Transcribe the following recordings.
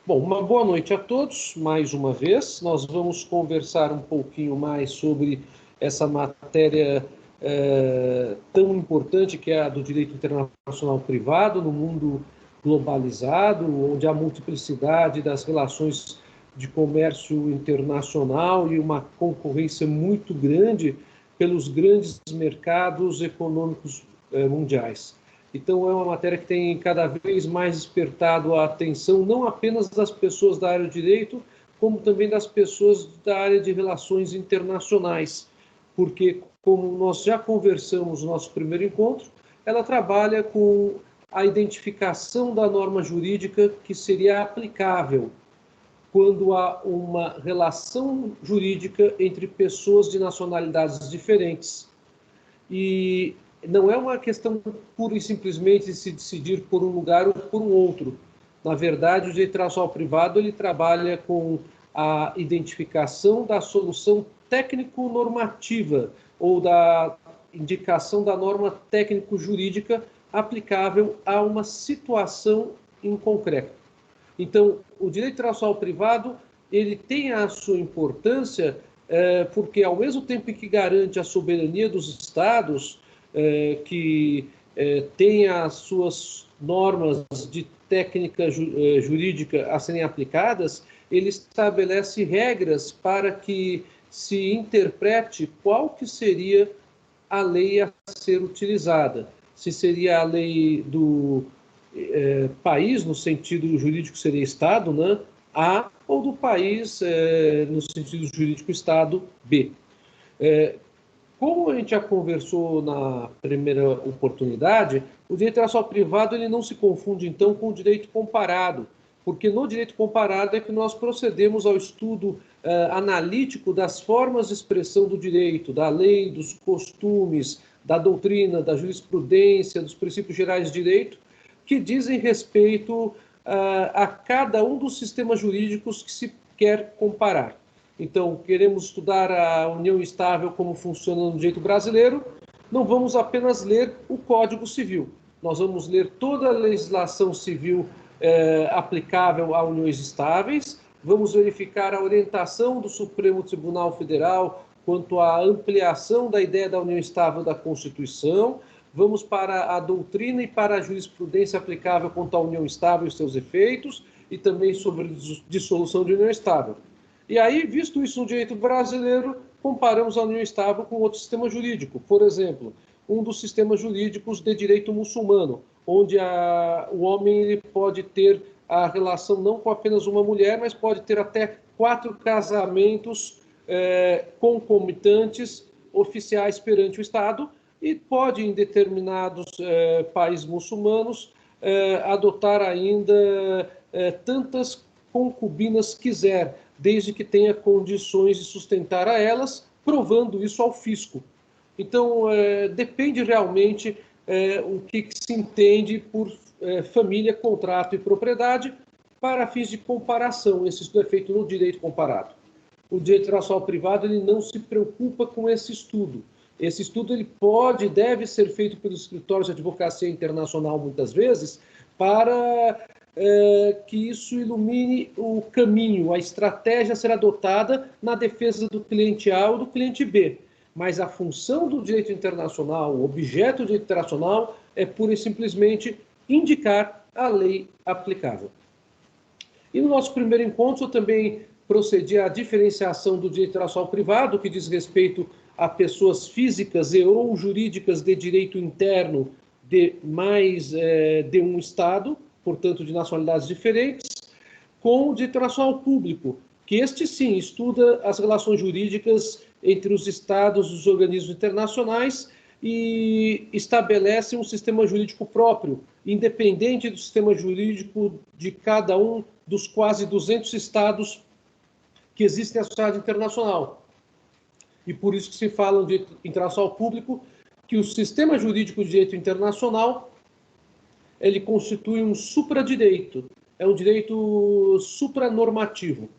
Bom, uma boa noite a todos, mais uma vez. Nós vamos conversar um pouquinho mais sobre essa matéria tão importante que é a do direito internacional privado no mundo globalizado, onde há multiplicidade das relações de comércio internacional e uma concorrência muito grande pelos grandes mercados econômicos mundiais. Então, é uma matéria que tem cada vez mais despertado a atenção, não apenas das pessoas da área de direito, como também das pessoas da área de relações internacionais, porque, como nós já conversamos no nosso primeiro encontro, ela trabalha com a identificação da norma jurídica que seria aplicável quando há uma relação jurídica entre pessoas de nacionalidades diferentes. E não é uma questão pura e simplesmente de se decidir por um lugar ou por um outro. Na verdade, o direito internacional privado ele trabalha com a identificação da solução técnico-normativa ou da indicação da norma técnico-jurídica aplicável a uma situação em concreto. Então, o direito internacional privado ele tem a sua importância porque, ao mesmo tempo que garante a soberania dos Estados, que tem as suas normas de técnica jurídica a serem aplicadas, ele estabelece regras para que se interprete qual que seria a lei a ser utilizada. Se seria a lei do país, no sentido jurídico seria Estado, né? A, ou do país, no sentido jurídico Estado, B. Como a gente já conversou na primeira oportunidade, o direito internacional privado ele não se confunde, então, com o direito comparado, porque no direito comparado é que nós procedemos ao estudo analítico das formas de expressão do direito, da lei, dos costumes, da doutrina, da jurisprudência, dos princípios gerais de direito, que dizem respeito a cada um dos sistemas jurídicos que se quer comparar. Então, queremos estudar a união estável, como funciona no direito brasileiro, não vamos apenas ler o Código Civil, nós vamos ler toda a legislação civil aplicável a uniões estáveis, vamos verificar a orientação do Supremo Tribunal Federal quanto à ampliação da ideia da união estável da Constituição, vamos para a doutrina e para a jurisprudência aplicável quanto à união estável e seus efeitos, e também sobre dissolução de união estável. E aí, visto isso no direito brasileiro, comparamos a união estável com outro sistema jurídico. Por exemplo, um dos sistemas jurídicos de direito muçulmano, onde o homem ele pode ter a relação não com apenas uma mulher, mas pode ter até 4 casamentos concomitantes oficiais perante o Estado, e pode, em determinados países muçulmanos, adotar ainda tantas concubinas quiser, desde que tenha condições de sustentar a elas, provando isso ao fisco. Então, depende realmente o que se entende por família, contrato e propriedade para fins de comparação. Esse estudo é feito no direito comparado. O direito internacional privado ele não se preocupa com esse estudo. Esse estudo ele pode e deve ser feito pelos escritórios de advocacia internacional, muitas vezes, para que isso ilumine o caminho, a estratégia a ser adotada na defesa do cliente A ou do cliente B. Mas a função do direito internacional, o objeto do direito internacional, é pura e simplesmente indicar a lei aplicável. E no nosso primeiro encontro, eu também procedi à diferenciação do direito internacional privado, que diz respeito a pessoas físicas e ou jurídicas de direito interno de mais de um Estado, portanto, de nacionalidades diferentes, com o direito internacional público, que este sim estuda as relações jurídicas entre os Estados e os organismos internacionais e estabelece um sistema jurídico próprio, independente do sistema jurídico de cada um dos quase 200 Estados que existem na sociedade internacional. E por isso que se fala no direito internacional público que o sistema jurídico de direito internacional ele constitui um supradireito, é um direito supranormativo.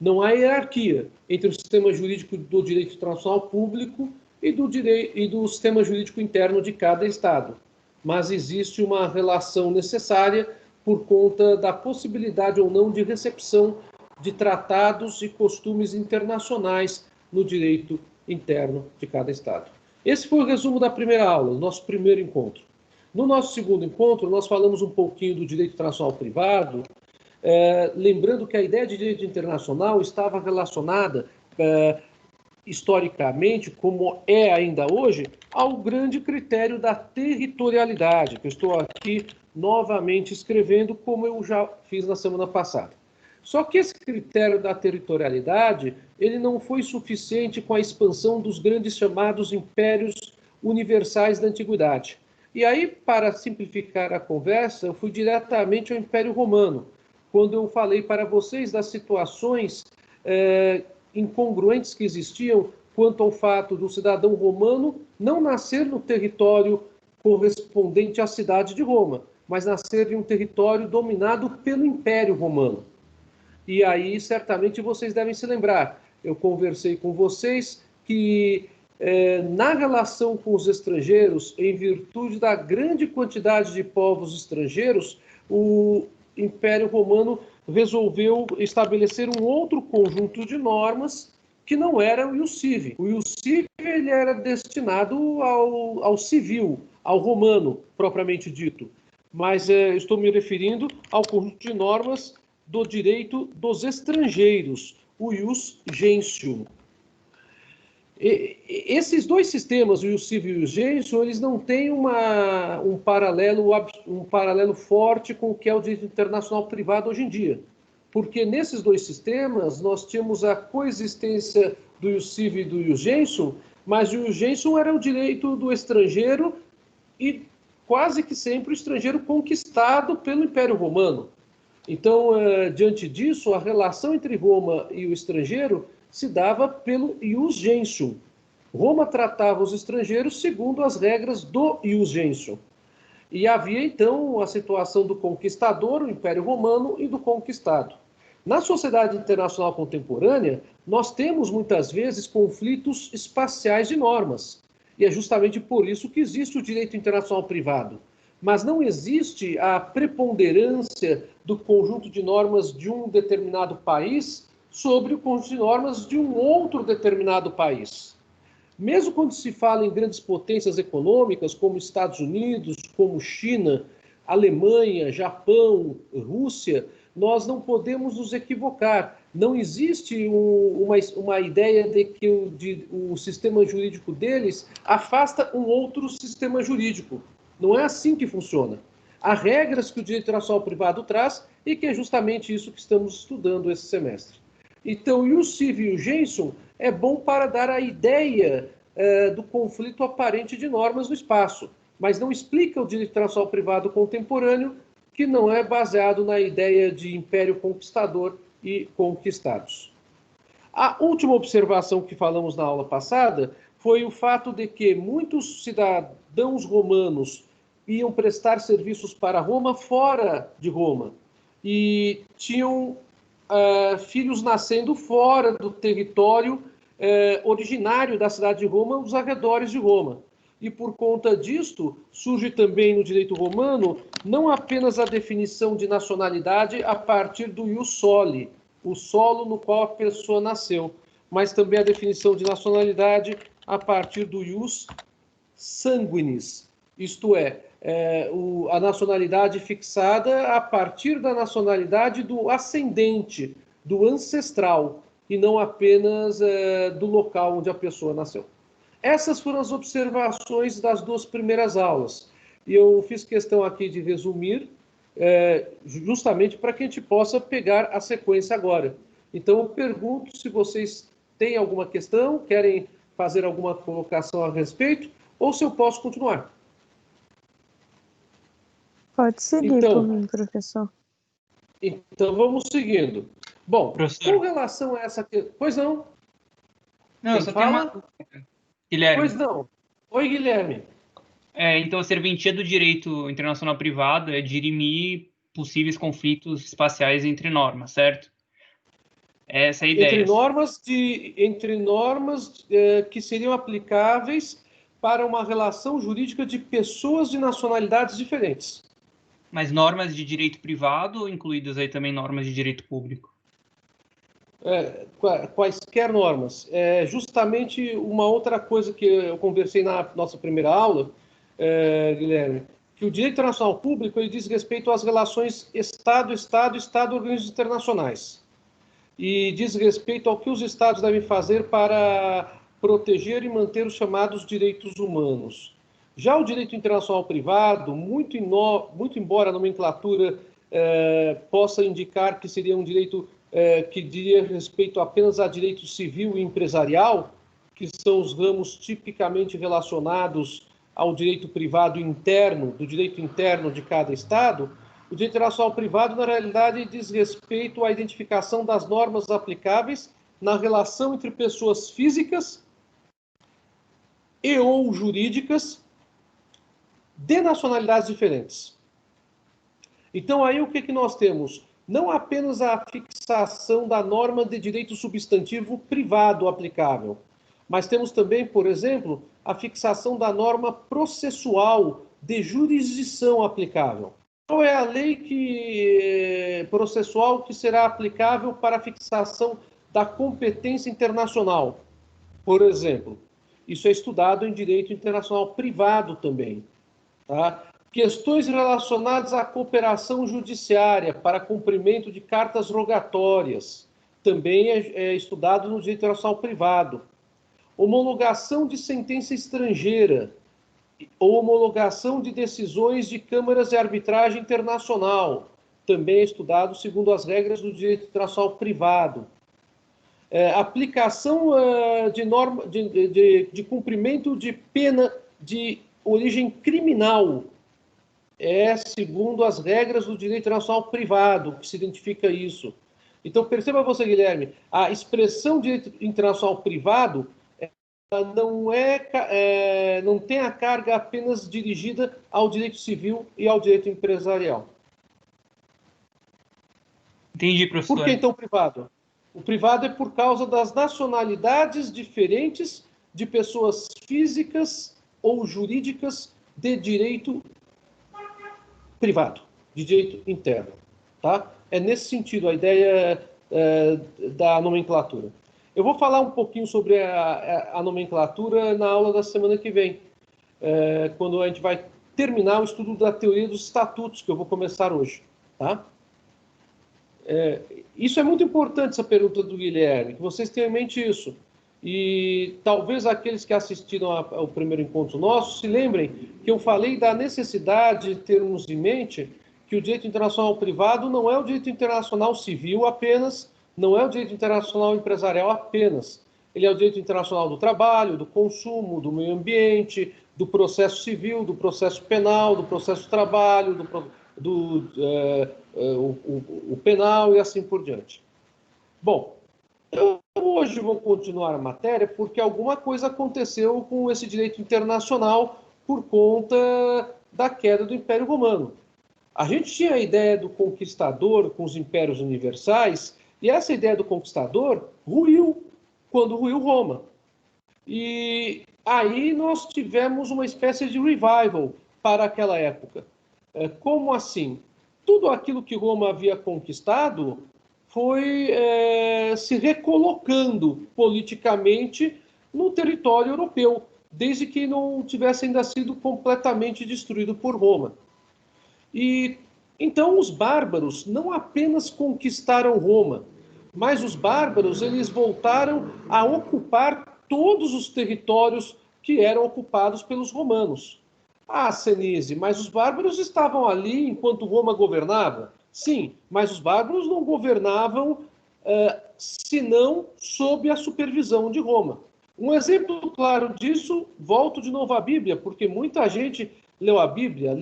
Não há hierarquia entre o sistema jurídico do direito internacional público e do sistema jurídico interno de cada Estado, mas existe uma relação necessária por conta da possibilidade ou não de recepção de tratados e costumes internacionais no direito interno de cada Estado. Esse foi o resumo da primeira aula, do nosso primeiro encontro. No nosso segundo encontro, nós falamos um pouquinho do direito internacional privado, lembrando que a ideia de direito internacional estava relacionada, historicamente, como é ainda hoje, ao grande critério da territorialidade, que eu estou aqui novamente escrevendo, como eu já fiz na semana passada. Só que esse critério da territorialidade, ele não foi suficiente com a expansão dos grandes chamados impérios universais da antiguidade. E aí, para simplificar a conversa, eu fui diretamente ao Império Romano, quando eu falei para vocês das situações incongruentes que existiam quanto ao fato do cidadão romano não nascer no território correspondente à cidade de Roma, mas nascer em um território dominado pelo Império Romano. E aí, certamente, vocês devem se lembrar, eu conversei com vocês que, na relação com os estrangeiros, em virtude da grande quantidade de povos estrangeiros, o Império Romano resolveu estabelecer um outro conjunto de normas que não era o ius sivi. O ius sivi ele era destinado ao civil, ao romano, propriamente dito. Mas estou me referindo ao conjunto de normas do direito dos estrangeiros, o ius gentium. Esses dois sistemas, o ius sivi e o ius gentium, eles não têm um paralelo forte com o que é o direito internacional privado hoje em dia. Porque nesses dois sistemas nós tínhamos a coexistência do ius sivi e do ius gentium, mas o ius gentium era o direito do estrangeiro e quase que sempre o estrangeiro conquistado pelo Império Romano. Então, diante disso, a relação entre Roma e o estrangeiro se dava pelo ius gentium. Roma tratava os estrangeiros segundo as regras do ius gentium. E havia, então, a situação do conquistador, o Império Romano, e do conquistado. Na sociedade internacional contemporânea, nós temos, muitas vezes, conflitos espaciais de normas. E é justamente por isso que existe o direito internacional privado. Mas não existe a preponderância do conjunto de normas de um determinado país sobre o conjunto de normas de um outro determinado país. Mesmo quando se fala em grandes potências econômicas, como Estados Unidos, como China, Alemanha, Japão, Rússia, nós não podemos nos equivocar. Não existe uma ideia de que o sistema jurídico deles afasta um outro sistema jurídico. Não é assim que funciona. Há regras que o direito internacional privado traz e que é justamente isso que estamos estudando esse semestre. Então, o ius sivi e o ius gentium é bom para dar a ideia do conflito aparente de normas no espaço, mas não explica o direito internacional privado contemporâneo, que não é baseado na ideia de império conquistador e conquistados. A última observação que falamos na aula passada foi o fato de que muitos cidadãos romanos iam prestar serviços para Roma fora de Roma e tinham filhos nascendo fora do território originário da cidade de Roma, os arredores de Roma. E por conta disto, surge também no direito romano não apenas a definição de nacionalidade a partir do ius soli, o solo no qual a pessoa nasceu, mas também a definição de nacionalidade a partir do ius sanguinis, isto é, a nacionalidade fixada a partir da nacionalidade do ascendente, do ancestral, e não apenas do local onde a pessoa nasceu. Essas foram as observações das duas primeiras aulas. E eu fiz questão aqui de resumir, justamente para que a gente possa pegar a sequência agora. Então, eu pergunto se vocês têm alguma questão, querem fazer alguma colocação a respeito, ou se eu posso continuar. Pode seguir por mim, professor. Então, vamos seguindo. Bom, professor, com relação a essa... Pois não? Não, Quem só fala? tem uma... Guilherme. Pois não. Oi, Guilherme. Então, a serventia do direito internacional privado é dirimir possíveis conflitos espaciais entre normas, certo? Essa é a ideia. Entre normas que seriam aplicáveis para uma relação jurídica de pessoas de nacionalidades diferentes. Mas normas de direito privado ou incluídas aí também normas de direito público? Quaisquer normas. Justamente uma outra coisa que eu conversei na nossa primeira aula, Guilherme, que o direito internacional público ele diz respeito às relações Estado-Estado, Estado-organismos internacionais. E diz respeito ao que os Estados devem fazer para proteger e manter os chamados direitos humanos. Já o direito internacional privado, muito embora a nomenclatura possa indicar que seria um direito que diria respeito apenas a direito civil e empresarial, que são os ramos tipicamente relacionados ao direito privado interno, do direito interno de cada Estado, o direito internacional privado, na realidade, diz respeito à identificação das normas aplicáveis na relação entre pessoas físicas e ou jurídicas de nacionalidades diferentes. Então, aí o que nós temos? Não apenas a fixação da norma de direito substantivo privado aplicável, mas temos também, por exemplo, a fixação da norma processual de jurisdição aplicável. Qual é a lei processual que será aplicável para a fixação da competência internacional? Por exemplo, isso é estudado em direito internacional privado também. Tá? Questões relacionadas à cooperação judiciária para cumprimento de cartas rogatórias também é estudado no direito internacional privado. Homologação de sentença estrangeira ou homologação de decisões de câmaras de arbitragem internacional também é estudado segundo as regras do direito internacional privado. Aplicação de norma de cumprimento de pena de origem criminal segundo as regras do direito internacional privado que se identifica isso. Então, perceba você, Guilherme, a expressão direito internacional privado não tem a carga apenas dirigida ao direito civil e ao direito empresarial. Entendi, professor. Por que, então, privado? O privado é por causa das nacionalidades diferentes de pessoas físicas ou jurídicas de direito privado, de direito interno. Tá? É nesse sentido a ideia da nomenclatura. Eu vou falar um pouquinho sobre a nomenclatura na aula da semana que vem, quando a gente vai terminar o estudo da teoria dos estatutos, que eu vou começar hoje. Tá? Isso é muito importante, essa pergunta do Guilherme, que vocês tenham em mente isso. E talvez aqueles que assistiram ao primeiro encontro nosso se lembrem que eu falei da necessidade de termos em mente que o direito internacional privado não é o direito internacional civil apenas, não é o direito internacional empresarial apenas. Ele é o direito internacional do trabalho, do consumo, do meio ambiente, do processo civil, do processo penal, do processo do trabalho, o penal e assim por diante. Bom, eu hoje vou continuar a matéria porque alguma coisa aconteceu com esse direito internacional por conta da queda do Império Romano. A gente tinha a ideia do conquistador com os impérios universais e essa ideia do conquistador ruiu quando ruiu Roma. E aí nós tivemos uma espécie de revival para aquela época. Como assim? Tudo aquilo que Roma havia conquistado foi se recolocando politicamente no território europeu, desde que não tivesse ainda sido completamente destruído por Roma. E então os bárbaros não apenas conquistaram Roma, mas os bárbaros eles voltaram a ocupar todos os territórios que eram ocupados pelos romanos. Ah, Senise, mas os bárbaros estavam ali enquanto Roma governava? Sim, mas os bárbaros não governavam senão sob a supervisão de Roma. Um exemplo claro disso, volto de novo à Bíblia, porque muita gente leu a Bíblia.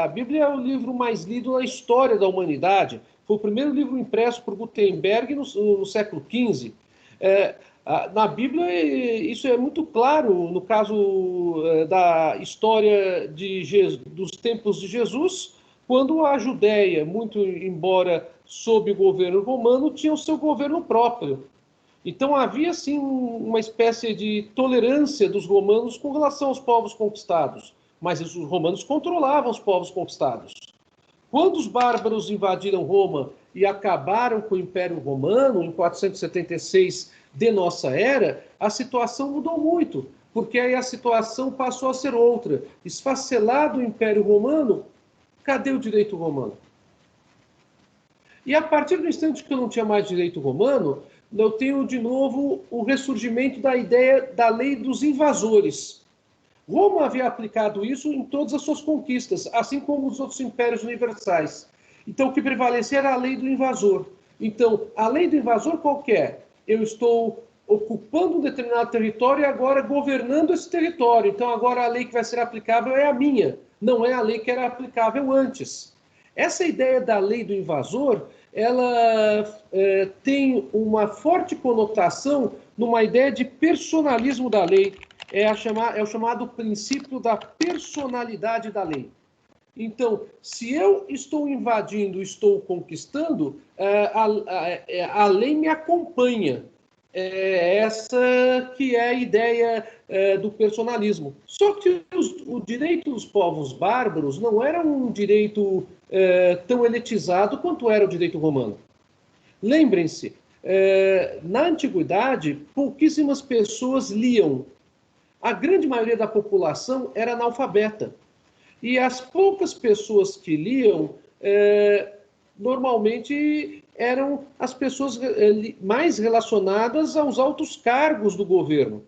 A Bíblia é o livro mais lido na história da humanidade. Foi o primeiro livro impresso por Gutenberg no século XV. Na Bíblia, isso é muito claro no caso da história dos tempos de Jesus, quando a Judéia, muito embora sob o governo romano, tinha o seu governo próprio. Então havia, sim, uma espécie de tolerância dos romanos com relação aos povos conquistados, mas os romanos controlavam os povos conquistados. Quando os bárbaros invadiram Roma e acabaram com o Império Romano, em 476 de nossa era, a situação mudou muito, porque aí a situação passou a ser outra. Esfacelado o Império Romano, cadê o direito romano? E a partir do instante que eu não tinha mais direito romano, eu tenho de novo o ressurgimento da ideia da lei dos invasores. Roma havia aplicado isso em todas as suas conquistas, assim como os outros impérios universais. Então, o que prevalecia era a lei do invasor. Então, a lei do invasor qual que é? Eu estou ocupando um determinado território e agora governando esse território. Então, agora a lei que vai ser aplicável é a minha, não é a lei que era aplicável antes. Essa ideia da lei do invasor, ela tem uma forte conotação numa ideia de personalismo da lei. É o chamado princípio da personalidade da lei. Então, se eu estou invadindo, estou conquistando, a lei me acompanha. Essa que é a ideia do personalismo. Só que o direito dos povos bárbaros não era um direito tão elitizado quanto era o direito romano. Lembrem-se, na antiguidade, pouquíssimas pessoas liam. A grande maioria da população era analfabeta. E as poucas pessoas que liam, normalmente eram as pessoas mais relacionadas aos altos cargos do governo.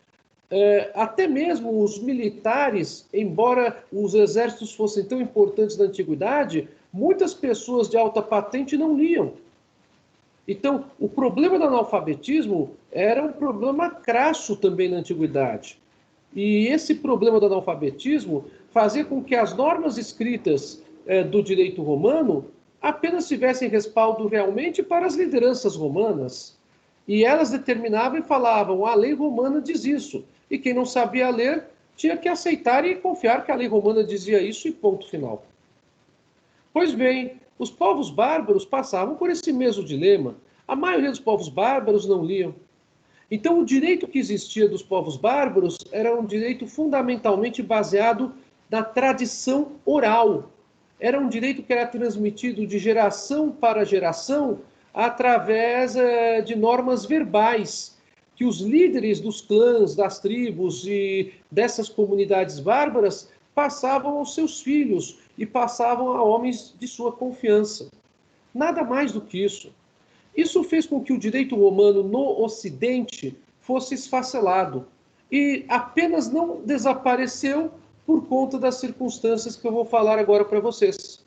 Até mesmo os militares, embora os exércitos fossem tão importantes na antiguidade, muitas pessoas de alta patente não liam. Então, o problema do analfabetismo era um problema crasso também na antiguidade. E esse problema do analfabetismo fazia com que as normas escritas do direito romano apenas tivessem respaldo realmente para as lideranças romanas. E elas determinavam e falavam, a lei romana diz isso. E quem não sabia ler tinha que aceitar e confiar que a lei romana dizia isso e ponto final. Pois bem, os povos bárbaros passavam por esse mesmo dilema. A maioria dos povos bárbaros não liam. Então, o direito que existia dos povos bárbaros era um direito fundamentalmente baseado na tradição oral. Era um direito que era transmitido de geração para geração através de normas verbais, que os líderes dos clãs, das tribos e dessas comunidades bárbaras passavam aos seus filhos e passavam a homens de sua confiança. Nada mais do que isso. Isso fez com que o direito romano no Ocidente fosse esfacelado e apenas não desapareceu por conta das circunstâncias que eu vou falar agora para vocês.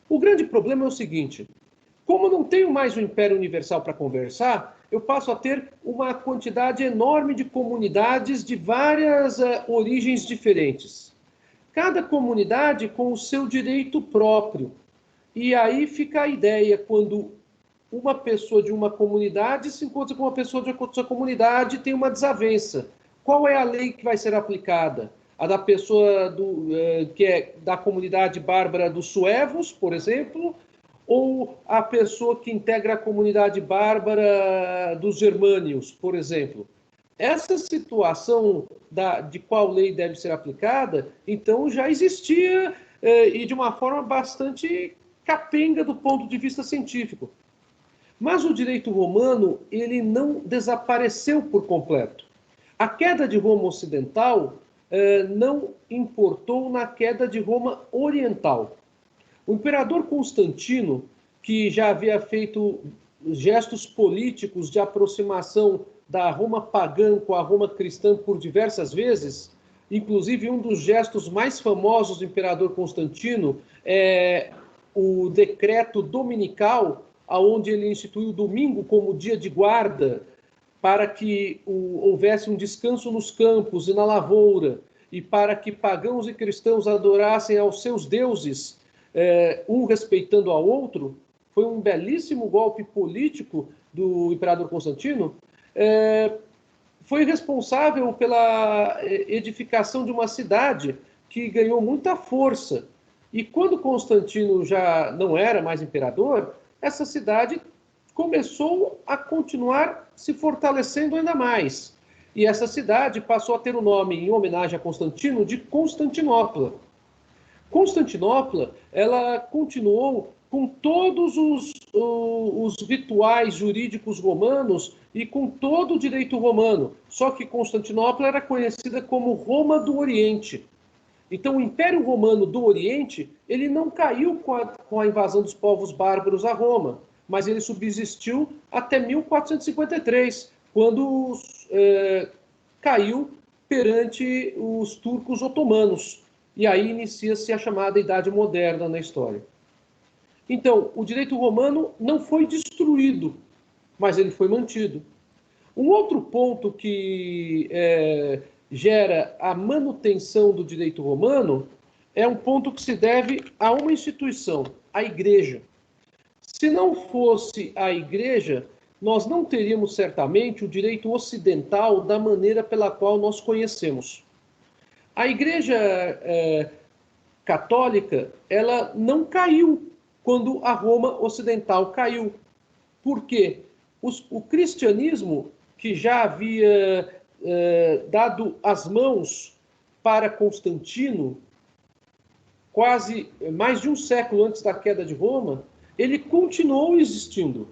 O grande problema é o seguinte: como eu não tenho mais o Império Universal para conversar, eu passo a ter uma quantidade enorme de comunidades de várias origens diferentes. Cada comunidade com o seu direito próprio. E aí fica a ideia, quando uma pessoa de uma comunidade se encontra com uma pessoa de outra comunidade e tem uma desavença. Qual é a lei que vai ser aplicada? A da pessoa que é da comunidade bárbara dos suevos, por exemplo, ou a pessoa que integra a comunidade bárbara dos germânios, por exemplo? Essa situação de qual lei deve ser aplicada, então já existia e de uma forma bastante capenga do ponto de vista científico. Mas o direito romano, ele não desapareceu por completo. A queda de Roma ocidental não importou na queda de Roma oriental. O imperador Constantino, que já havia feito gestos políticos de aproximação da Roma pagã com a Roma cristã por diversas vezes, inclusive um dos gestos mais famosos do imperador Constantino é o decreto dominical, onde ele instituiu o domingo como dia de guarda, para que houvesse um descanso nos campos e na lavoura, e para que pagãos e cristãos adorassem aos seus deuses, um respeitando ao outro. Foi um belíssimo golpe político do imperador Constantino. Foi responsável pela edificação de uma cidade que ganhou muita força. E quando Constantino já não era mais imperador, essa cidade começou a continuar se fortalecendo ainda mais. E essa cidade passou a ter o nome, em homenagem a Constantino, de Constantinopla. Constantinopla, ela continuou com todos os rituais jurídicos romanos e com todo o direito romano. Só que Constantinopla era conhecida como Roma do Oriente. Então, o Império Romano do Oriente, ele não caiu com a invasão dos povos bárbaros a Roma, mas ele subsistiu até 1453, quando caiu perante os turcos otomanos. E aí inicia-se a chamada Idade Moderna na história. Então, o direito romano não foi destruído, mas ele foi mantido. Um outro ponto que gera a manutenção do direito romano é um ponto que se deve a uma instituição, a Igreja. Se não fosse a Igreja, nós não teríamos certamente o direito ocidental da maneira pela qual nós conhecemos. A Igreja católica, ela não caiu quando a Roma ocidental caiu. Por quê? O cristianismo, que já havia dado as mãos para Constantino, quase mais de um século antes da queda de Roma, ele continuou existindo,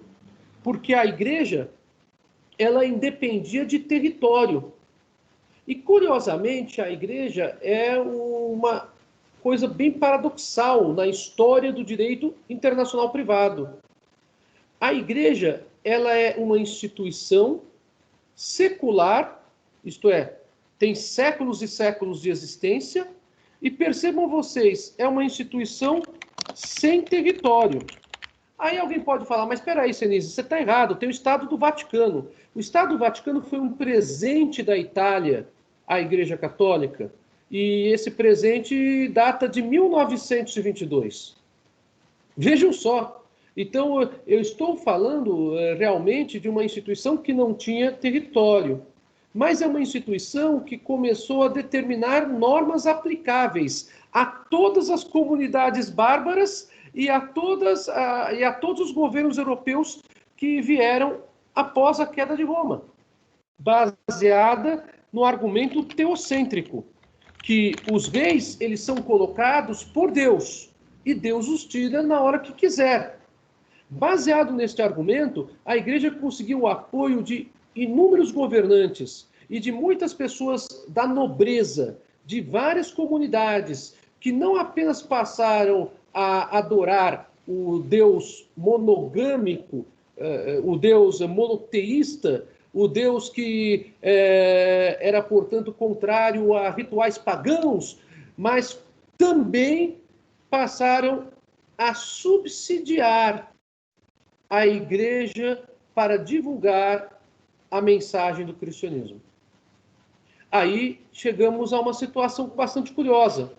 porque a Igreja, ela independia de território. E, curiosamente, a Igreja é uma coisa bem paradoxal na história do direito internacional privado. A Igreja, ela é uma instituição secular, isto é, tem séculos e séculos de existência, e percebam vocês, é uma instituição sem território. Aí alguém pode falar, mas espera aí, Senise, você está errado, tem o Estado do Vaticano. O Estado do Vaticano foi um presente da Itália à Igreja Católica, e esse presente data de 1922. Vejam só. Então, eu estou falando realmente de uma instituição que não tinha território, mas é uma instituição que começou a determinar normas aplicáveis a todas as comunidades bárbaras e a todos os governos europeus que vieram após a queda de Roma, baseada no argumento teocêntrico, que os reis, eles são colocados por Deus, e Deus os tira na hora que quiser. Baseado neste argumento, a Igreja conseguiu o apoio de inúmeros governantes e de muitas pessoas da nobreza, de várias comunidades, que não apenas passaram a adorar o Deus monogâmico, o Deus monoteísta, o Deus que era, portanto, contrário a rituais pagãos, mas também passaram a subsidiar a Igreja para divulgar a mensagem do cristianismo. Aí chegamos a uma situação bastante curiosa.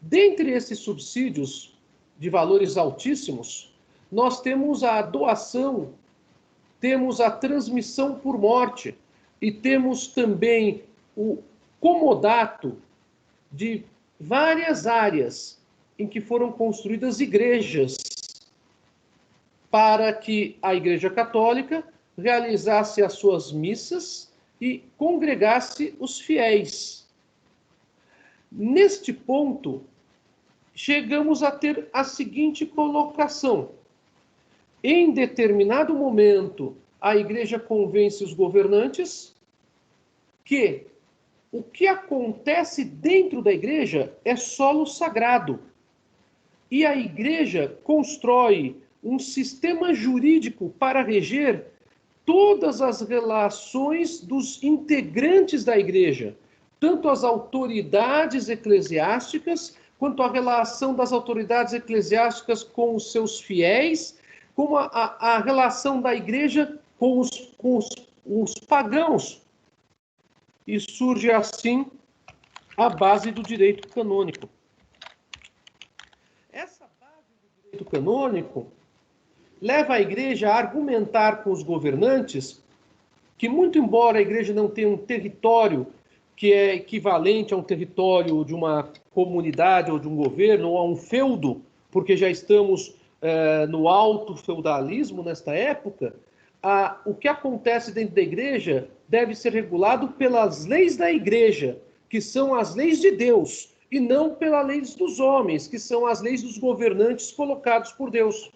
Dentre esses subsídios de valores altíssimos, nós temos a doação, temos a transmissão por morte e temos também o comodato de várias áreas em que foram construídas igrejas para que a Igreja Católica realizasse as suas missas e congregasse os fiéis. Neste ponto, chegamos a ter a seguinte colocação. Em determinado momento, a Igreja convence os governantes que o que acontece dentro da Igreja é solo sagrado. E a Igreja constrói um sistema jurídico para reger todas as relações dos integrantes da Igreja, tanto as autoridades eclesiásticas, quanto a relação das autoridades eclesiásticas com os seus fiéis, como a relação da Igreja com os pagãos. E surge assim a base do direito canônico. Essa base do direito canônico leva a Igreja a argumentar com os governantes que, muito embora a Igreja não tenha um território que é equivalente a um território de uma comunidade ou de um governo ou a um feudo, porque já estamos no alto feudalismo nesta época, o que acontece dentro da Igreja deve ser regulado pelas leis da Igreja, que são as leis de Deus, e não pelas leis dos homens, que são as leis dos governantes colocados por Deus.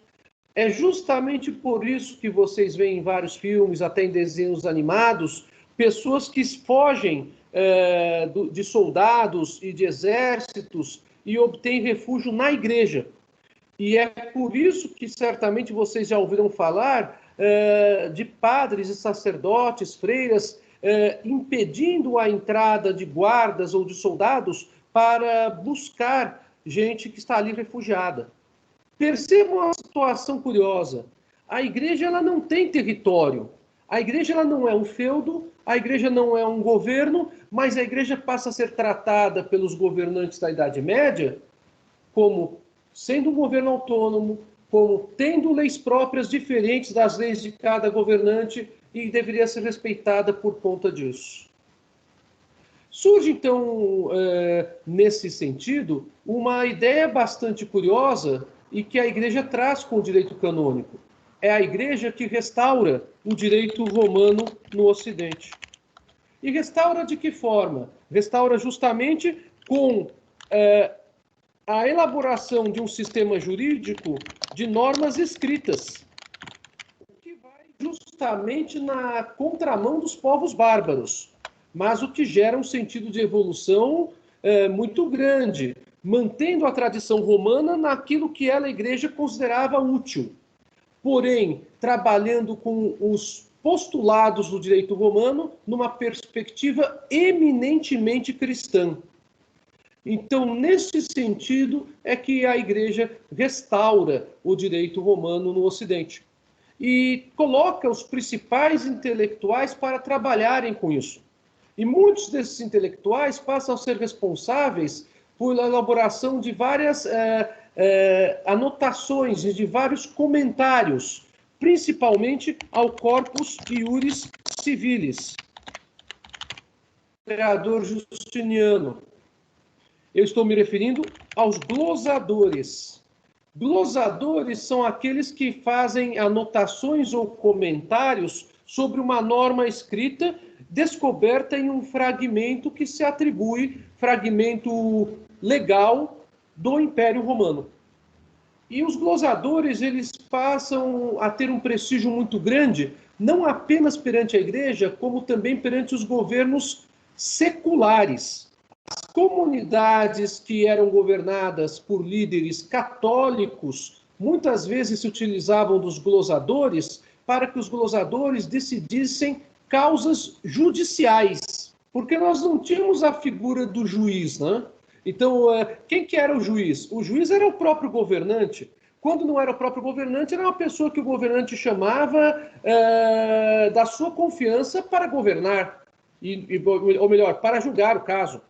É justamente por isso que vocês veem em vários filmes, até em desenhos animados, pessoas que fogem de soldados e de exércitos e obtêm refúgio na igreja. E é por isso que certamente vocês já ouviram falar de padres e sacerdotes, freiras, impedindo a entrada de guardas ou de soldados para buscar gente que está ali refugiada. Percebam uma situação curiosa. A igreja ela não tem território. A igreja ela não é um feudo, a igreja não é um governo, mas a igreja passa a ser tratada pelos governantes da Idade Média como sendo um governo autônomo, como tendo leis próprias diferentes das leis de cada governante e deveria ser respeitada por conta disso. Surge, então, nesse sentido, uma ideia bastante curiosa e que a igreja traz com o direito canônico. É a igreja que restaura o direito romano no Ocidente. E restaura de que forma? Restaura justamente com a elaboração de um sistema jurídico de normas escritas, que vai justamente na contramão dos povos bárbaros, mas o que gera um sentido de evolução muito grande, mantendo a tradição romana naquilo que ela, a igreja, considerava útil, porém, trabalhando com os postulados do direito romano numa perspectiva eminentemente cristã. Então, nesse sentido, é que a igreja restaura o direito romano no Ocidente e coloca os principais intelectuais para trabalharem com isso. E muitos desses intelectuais passam a ser responsáveis pela elaboração de várias anotações e de vários comentários, principalmente ao Corpus Iuris Civilis, do imperador Justiniano. Eu estou me referindo aos glosadores. Glosadores são aqueles que fazem anotações ou comentários sobre uma norma escrita descoberta em um fragmento que se atribui, fragmento legal do Império Romano. E os glosadores, eles passam a ter um prestígio muito grande, não apenas perante a igreja, como também perante os governos seculares. As comunidades que eram governadas por líderes católicos, muitas vezes se utilizavam dos glosadores para que os glosadores decidissem causas judiciais, porque nós não tínhamos a figura do juiz, né? Então, quem que era o juiz? O juiz era o próprio governante. Quando não era o próprio governante, era uma pessoa que o governante chamava da sua confiança para governar, ou melhor, para julgar o caso.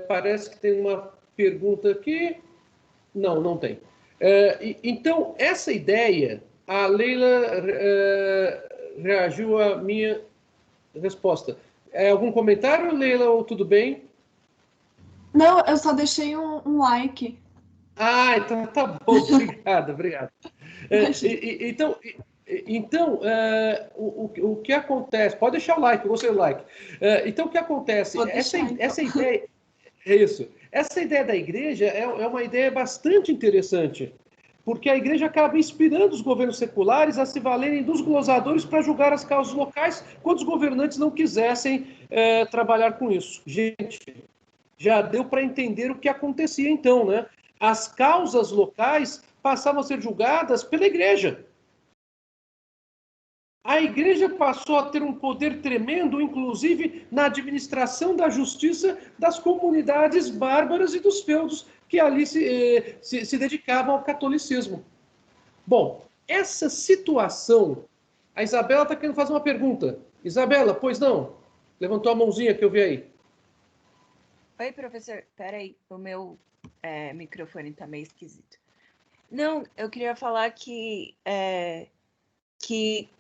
Parece que tem uma pergunta aqui. Não, não tem. Então, essa ideia, a Leila reagiu à minha resposta. Algum comentário, Leila, ou tudo bem? Não, eu só deixei um like. Ah, então tá bom, obrigado. Então, o que acontece? Pode deixar o like, eu gostei do like. Então, o que acontece? Essa ideia é isso. Essa ideia da igreja é uma ideia bastante interessante, porque a igreja acaba inspirando os governos seculares a se valerem dos glosadores para julgar as causas locais quando os governantes não quisessem trabalhar com isso. Gente, já deu para entender o que acontecia então, né? As causas locais passavam a ser julgadas pela igreja. A igreja passou a ter um poder tremendo, inclusive na administração da justiça das comunidades bárbaras e dos feudos que ali se dedicavam ao catolicismo. Bom, essa situação... A Isabela está querendo fazer uma pergunta. Isabela, pois não? Levantou a mãozinha que eu vi aí. Oi, professor. Peraí, o meu microfone está meio esquisito. Não, eu queria falar que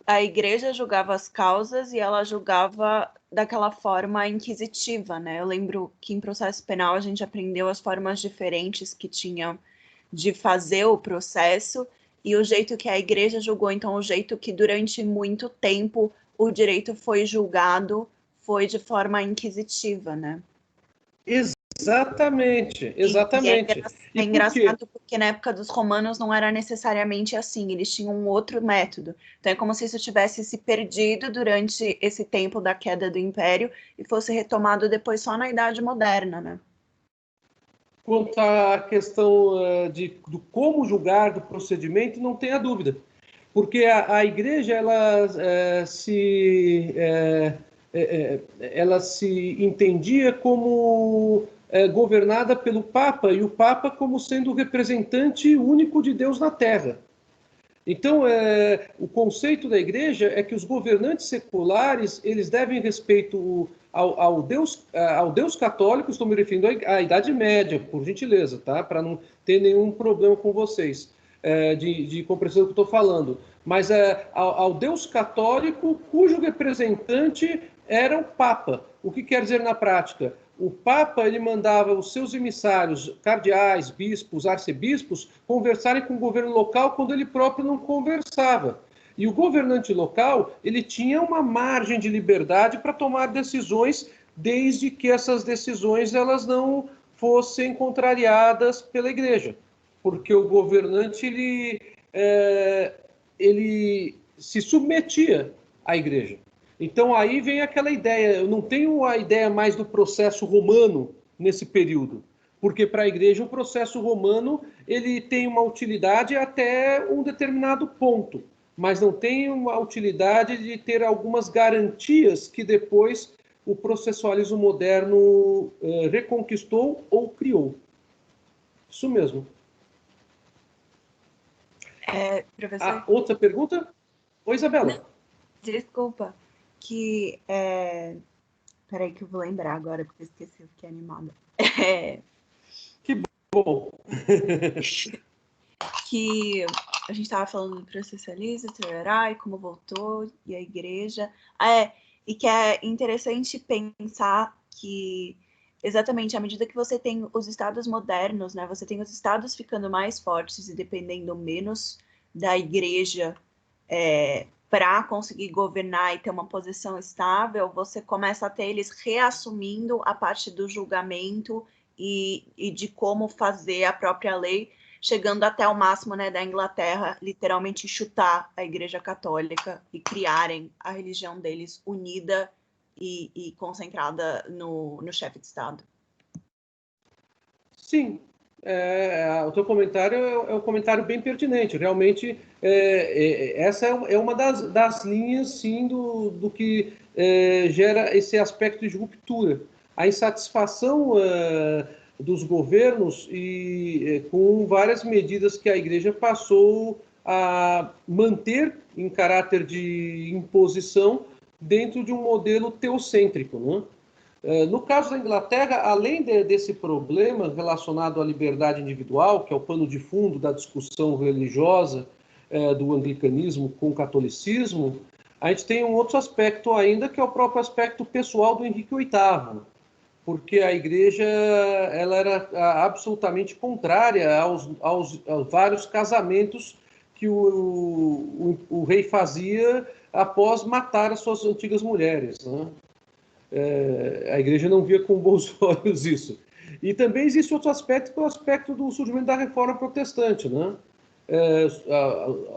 a igreja julgava as causas e ela julgava daquela forma inquisitiva, né? Eu lembro que em processo penal a gente aprendeu as formas diferentes que tinham de fazer o processo e o jeito que a igreja julgou, então o jeito que durante muito tempo o direito foi julgado foi de forma inquisitiva, né? Exatamente. É engraçado porque na época dos romanos não era necessariamente assim, eles tinham um outro método. Então é como se isso tivesse se perdido durante esse tempo da queda do Império e fosse retomado depois só na Idade Moderna, né? Quanto à questão do como julgar, do procedimento, não tenha dúvida. Porque a igreja, ela se entendia como governada pelo Papa, e o Papa como sendo o representante único de Deus na Terra. Então, o conceito da igreja é que os governantes seculares, eles devem respeito ao Deus católico. Estou me referindo à Idade Média, por gentileza, tá? Para não ter nenhum problema com vocês, de compreensão do que estou falando. Mas ao Deus católico, cujo representante era o Papa. O que quer dizer na prática? O Papa, ele mandava os seus emissários, cardeais, bispos, arcebispos, conversarem com o governo local quando ele próprio não conversava. E o governante local, ele tinha uma margem de liberdade para tomar decisões, desde que essas decisões elas não fossem contrariadas pela igreja. Porque o governante, ele se submetia à igreja. Então, aí vem aquela ideia, eu não tenho a ideia mais do processo romano nesse período, porque para a igreja o processo romano ele tem uma utilidade até um determinado ponto, mas não tem uma utilidade de ter algumas garantias que depois o processualismo moderno reconquistou ou criou. Isso mesmo. Professor? Outra pergunta? Oi, Isabela. Desculpa. Peraí que eu vou lembrar agora, porque eu esqueci, eu fiquei animada. Que bom! Que a gente estava falando do processualismo, e como voltou, e a igreja. E que é interessante pensar que, exatamente, à medida que você tem os estados modernos, né, você tem os estados ficando mais fortes e dependendo menos da igreja, para conseguir governar e ter uma posição estável, você começa a ter eles reassumindo a parte do julgamento e de como fazer a própria lei, chegando até o máximo, né, da Inglaterra, literalmente chutar a Igreja Católica e criarem a religião deles unida e concentrada no chefe de Estado. Sim. O teu comentário é um comentário bem pertinente. Realmente, essa é uma das linhas, sim, do que gera esse aspecto de ruptura. A insatisfação dos governos com várias medidas que a igreja passou a manter em caráter de imposição dentro de um modelo teocêntrico, né? No caso da Inglaterra, além desse problema relacionado à liberdade individual, que é o pano de fundo da discussão religiosa do anglicanismo com o catolicismo, a gente tem um outro aspecto ainda, que é o próprio aspecto pessoal do Henrique VIII, porque a igreja ela era absolutamente contrária aos vários casamentos que o rei fazia após matar as suas antigas mulheres, né? A igreja não via com bons olhos isso. E também existe outro aspecto, que é o aspecto do surgimento da Reforma Protestante, né?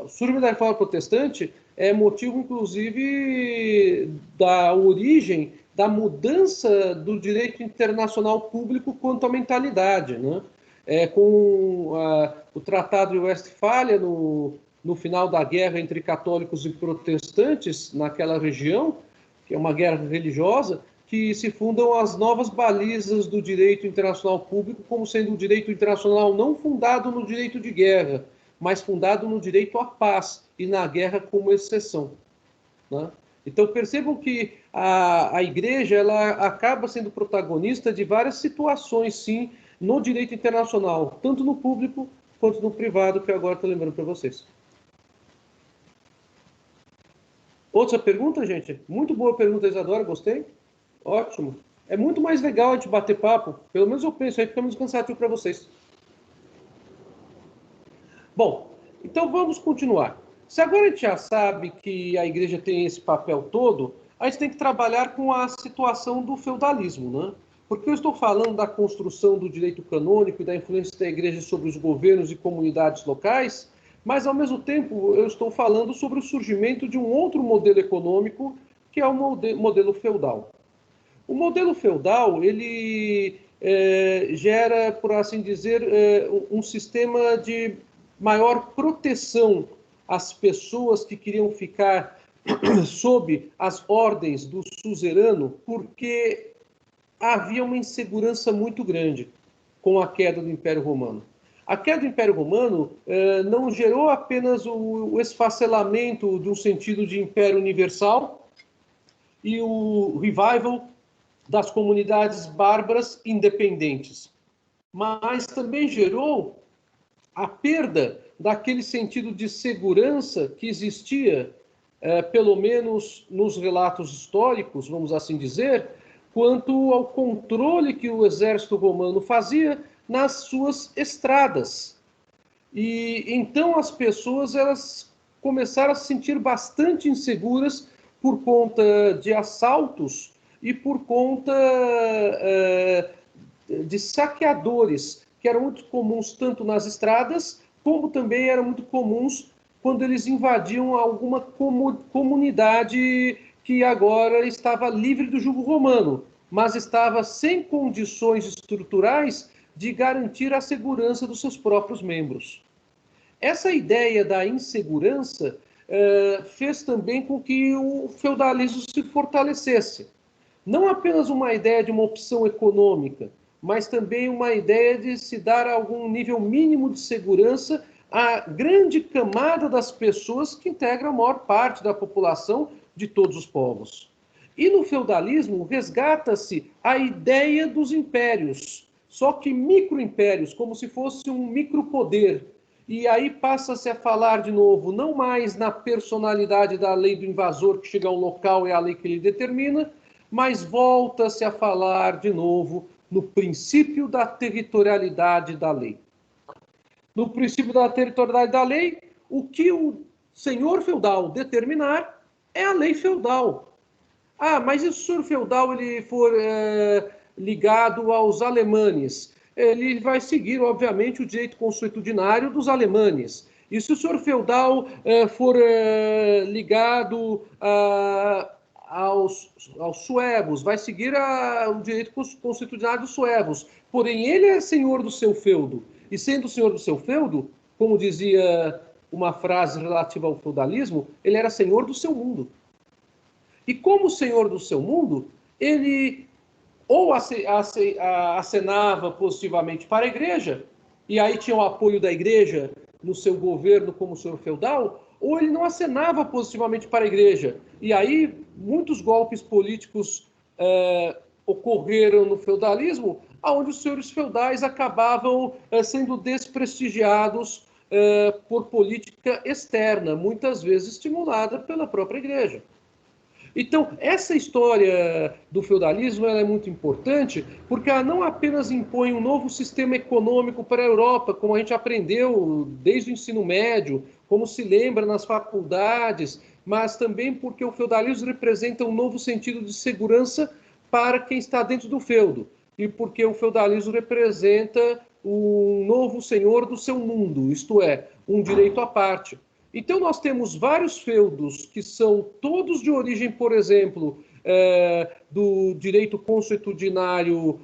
O surgimento da Reforma Protestante é motivo, inclusive, da origem da mudança do direito internacional público quanto à mentalidade, né? Com o Tratado de Westfália, no final da guerra entre católicos e protestantes naquela região, que é uma guerra religiosa, que se fundam as novas balizas do direito internacional público como sendo um direito internacional não fundado no direito de guerra, mas fundado no direito à paz e na guerra como exceção, né? Então percebam que a igreja ela acaba sendo protagonista de várias situações, sim, no direito internacional, tanto no público quanto no privado, que eu agora estou lembrando para vocês. Outra pergunta, gente? Muito boa pergunta, Isadora, gostei. Ótimo. É muito mais legal a gente bater papo, pelo menos eu penso, aí fica menos cansativo para vocês. Bom, então vamos continuar. Se agora a gente já sabe que a igreja tem esse papel todo, a gente tem que trabalhar com a situação do feudalismo, né? porque eu estou falando da construção do direito canônico e da influência da Igreja sobre os governos e comunidades locais, mas, ao mesmo tempo, eu estou falando sobre o surgimento de um outro modelo econômico, que é o modelo feudal. O modelo feudal, ele gera, por assim dizer, um sistema de maior proteção às pessoas que queriam ficar sob as ordens do suzerano, porque havia uma insegurança muito grande com a queda do Império Romano. A queda do Império Romano não gerou apenas o esfacelamento de um sentido de império universal e o revival das comunidades bárbaras independentes, mas também gerou a perda daquele sentido de segurança que existia, pelo menos nos relatos históricos, vamos assim dizer, quanto ao controle que o exército romano fazia nas suas estradas. E então as pessoas elas começaram a se sentir bastante inseguras por conta de assaltos e por conta de saqueadores, que eram muito comuns tanto nas estradas, como também eram muito comuns quando eles invadiam alguma comunidade que agora estava livre do jugo romano, mas estava sem condições estruturais de garantir a segurança dos seus próprios membros. Essa ideia da insegurança fez também com que o feudalismo se fortalecesse. Não apenas uma ideia de uma opção econômica, mas também uma ideia de se dar algum nível mínimo de segurança à grande camada das pessoas que integram a maior parte da população de todos os povos. E no feudalismo resgata-se a ideia dos impérios, só que microimpérios, como se fosse um micropoder. E aí passa-se a falar de novo, não mais na personalidade da lei do invasor que chega a um local e é a lei que ele determina, mas volta-se a falar de novo no princípio da territorialidade da lei. No princípio da territorialidade da lei, o que o senhor feudal determinar é a lei feudal. Ah, mas se o senhor feudal ele for ligado aos alemanes, ele vai seguir, obviamente, o direito consuetudinário dos alemanes. E se o senhor feudal for ligado aos suevos, vai seguir o direito consuetudinário dos suevos. Porém, ele é senhor do seu feudo. E sendo senhor do seu feudo, como dizia uma frase relativa ao feudalismo, ele era senhor do seu mundo. E como senhor do seu mundo, ele ou acenava positivamente para a igreja, e aí tinha o apoio da igreja no seu governo como senhor feudal, ou ele não acenava positivamente para a igreja. E aí muitos golpes políticos ocorreram no feudalismo, onde os senhores feudais acabavam sendo desprestigiados por política externa, muitas vezes estimulada pela própria igreja. Então, essa história do feudalismo ela é muito importante porque ela não apenas impõe um novo sistema econômico para a Europa, como a gente aprendeu desde o ensino médio, como se lembra nas faculdades, mas também porque o feudalismo representa um novo sentido de segurança para quem está dentro do feudo, e porque o feudalismo representa um novo senhor do seu mundo, isto é, um direito à parte. Então, nós temos vários feudos que são todos de origem, por exemplo, do direito consuetudinário